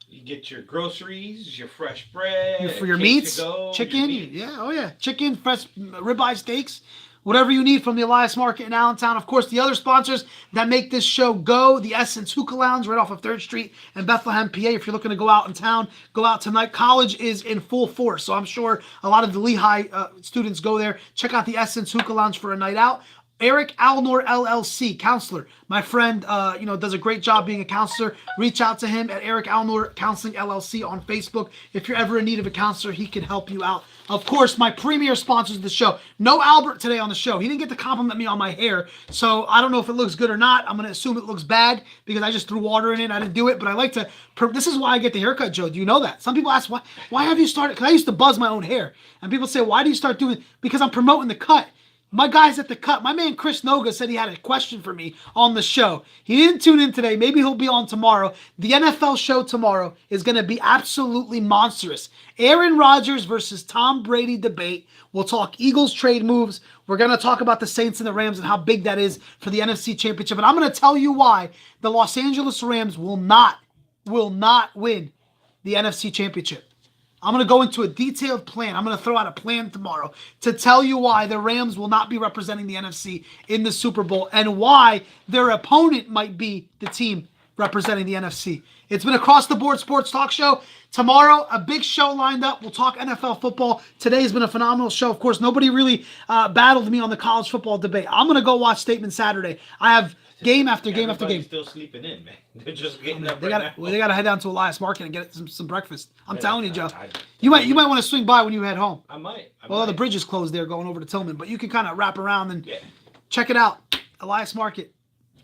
You get your groceries, your fresh bread, For your cake meats, to go, chicken, your meats. yeah, oh yeah, chicken, fresh ribeye steaks, whatever you need from the Elias Market in Allentown. Of course, the other sponsors that make this show go, the Essence Hookah Lounge right off of 3rd Street in Bethlehem, PA. If you're looking to go out in town, go out tonight. College is in full force, so I'm sure a lot of the Lehigh students go there. Check out the Essence Hookah Lounge for a night out. Eric Alnor LLC, counselor. My friend, does a great job being a counselor. Reach out to him at Eric Alnor Counseling LLC on Facebook. If you're ever in need of a counselor, he can help you out. Of course, my premier sponsors of the show. No Albert today on the show. He didn't get to compliment me on my hair, so I don't know if it looks good or not. I'm going to assume it looks bad because I just threw water in it. I didn't do it, but I like to. This is why I get the haircut, Joe. Do you know that? Some people ask, why have you started? Because I used to buzz my own hair. And people say, why do you start doing it? Because I'm promoting the cut. My guys at the cut, my man Chris Noga said he had a question for me on the show. He didn't tune in today. Maybe he'll be on tomorrow. The NFL show tomorrow is going to be absolutely monstrous. Aaron Rodgers versus Tom Brady debate. We'll talk Eagles trade moves. We're going to talk about the Saints and the Rams and how big that is for the NFC Championship. And I'm going to tell you why the Los Angeles Rams will not win the NFC Championship. I'm going to go into a detailed plan. I'm going to throw out a plan tomorrow to tell you why the Rams will not be representing the NFC in the Super Bowl and why their opponent might be the team representing the NFC. It's been Across the Board Sports Talk Show. Tomorrow, a big show lined up. We'll talk NFL football. Today has been a phenomenal show. Of course, nobody really battled me on the college football debate. I'm going to go watch Statement Saturday. I have game after game after game. Still sleeping in, man. They're just getting up They right got to head down to Elias Market and get some breakfast. I'm telling you, Joe. I- You might want to swing by when you head home. I might. Well, the bridge is closed there going over to Tillman, but you can kind of wrap around and Yeah. check it out. Elias Market.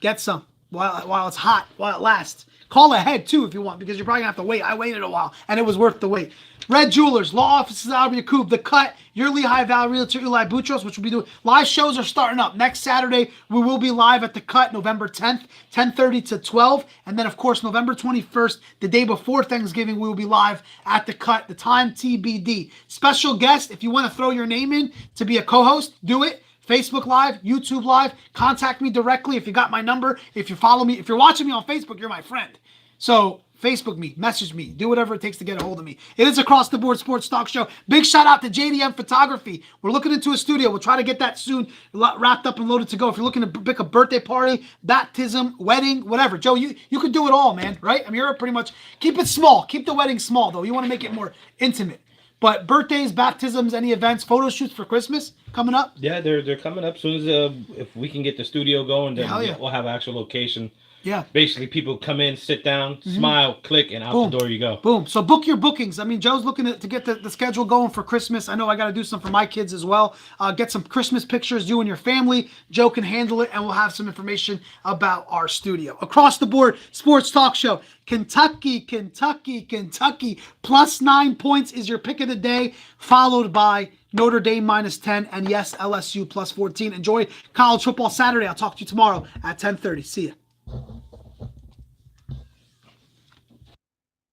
Get some while it's hot, while it lasts. Call ahead, too, if you want, because you're probably going to have to wait. I waited a while, and it was worth the wait. Red Jewelers, Law Offices, Albert Yakub, The Cut, your Lehigh Valley Realtor, Eli Boutros, which we'll be doing. Live shows are starting up. Next Saturday, we will be live at The Cut, November 10th, 10:30 to 12. And then, of course, November 21st, the day before Thanksgiving, we will be live at The Cut. The time TBD. Special guest, if you want to throw your name in to be a co-host, do it. Facebook Live, YouTube Live, contact me directly if you got my number. If you follow me, if you're watching me on Facebook, you're my friend. So Facebook me, message me, do whatever it takes to get a hold of me. It is Across the Board Sports Talk Show. Big shout out to JDM Photography. We're looking into a studio. We'll try to get that soon wrapped up and loaded to go. If you're looking to pick a birthday party, baptism, wedding, whatever. Joe, you can do it all, man, right? I mean, you're pretty much, keep it small. Keep the wedding small, though. You want to make it more intimate. But birthdays, baptisms, any events, photo shoots for Christmas coming up? Yeah, they're coming up soon as if we can get the studio going, then Hell yeah. we'll have an actual location. Yeah. Basically, people come in, sit down, smile, click, and out Boom. the door you go. Boom. So book your bookings. I mean, Joe's looking to get the schedule going for Christmas. I know I got to do some for my kids as well. Get some Christmas pictures, you and your family. Joe can handle it, and we'll have some information about our studio. Across the Board Sports Talk Show. Kentucky, plus 9 points is your pick of the day, followed by Notre Dame -10, and yes, LSU plus 14. Enjoy college football Saturday. I'll talk to you tomorrow at 10:30. See ya.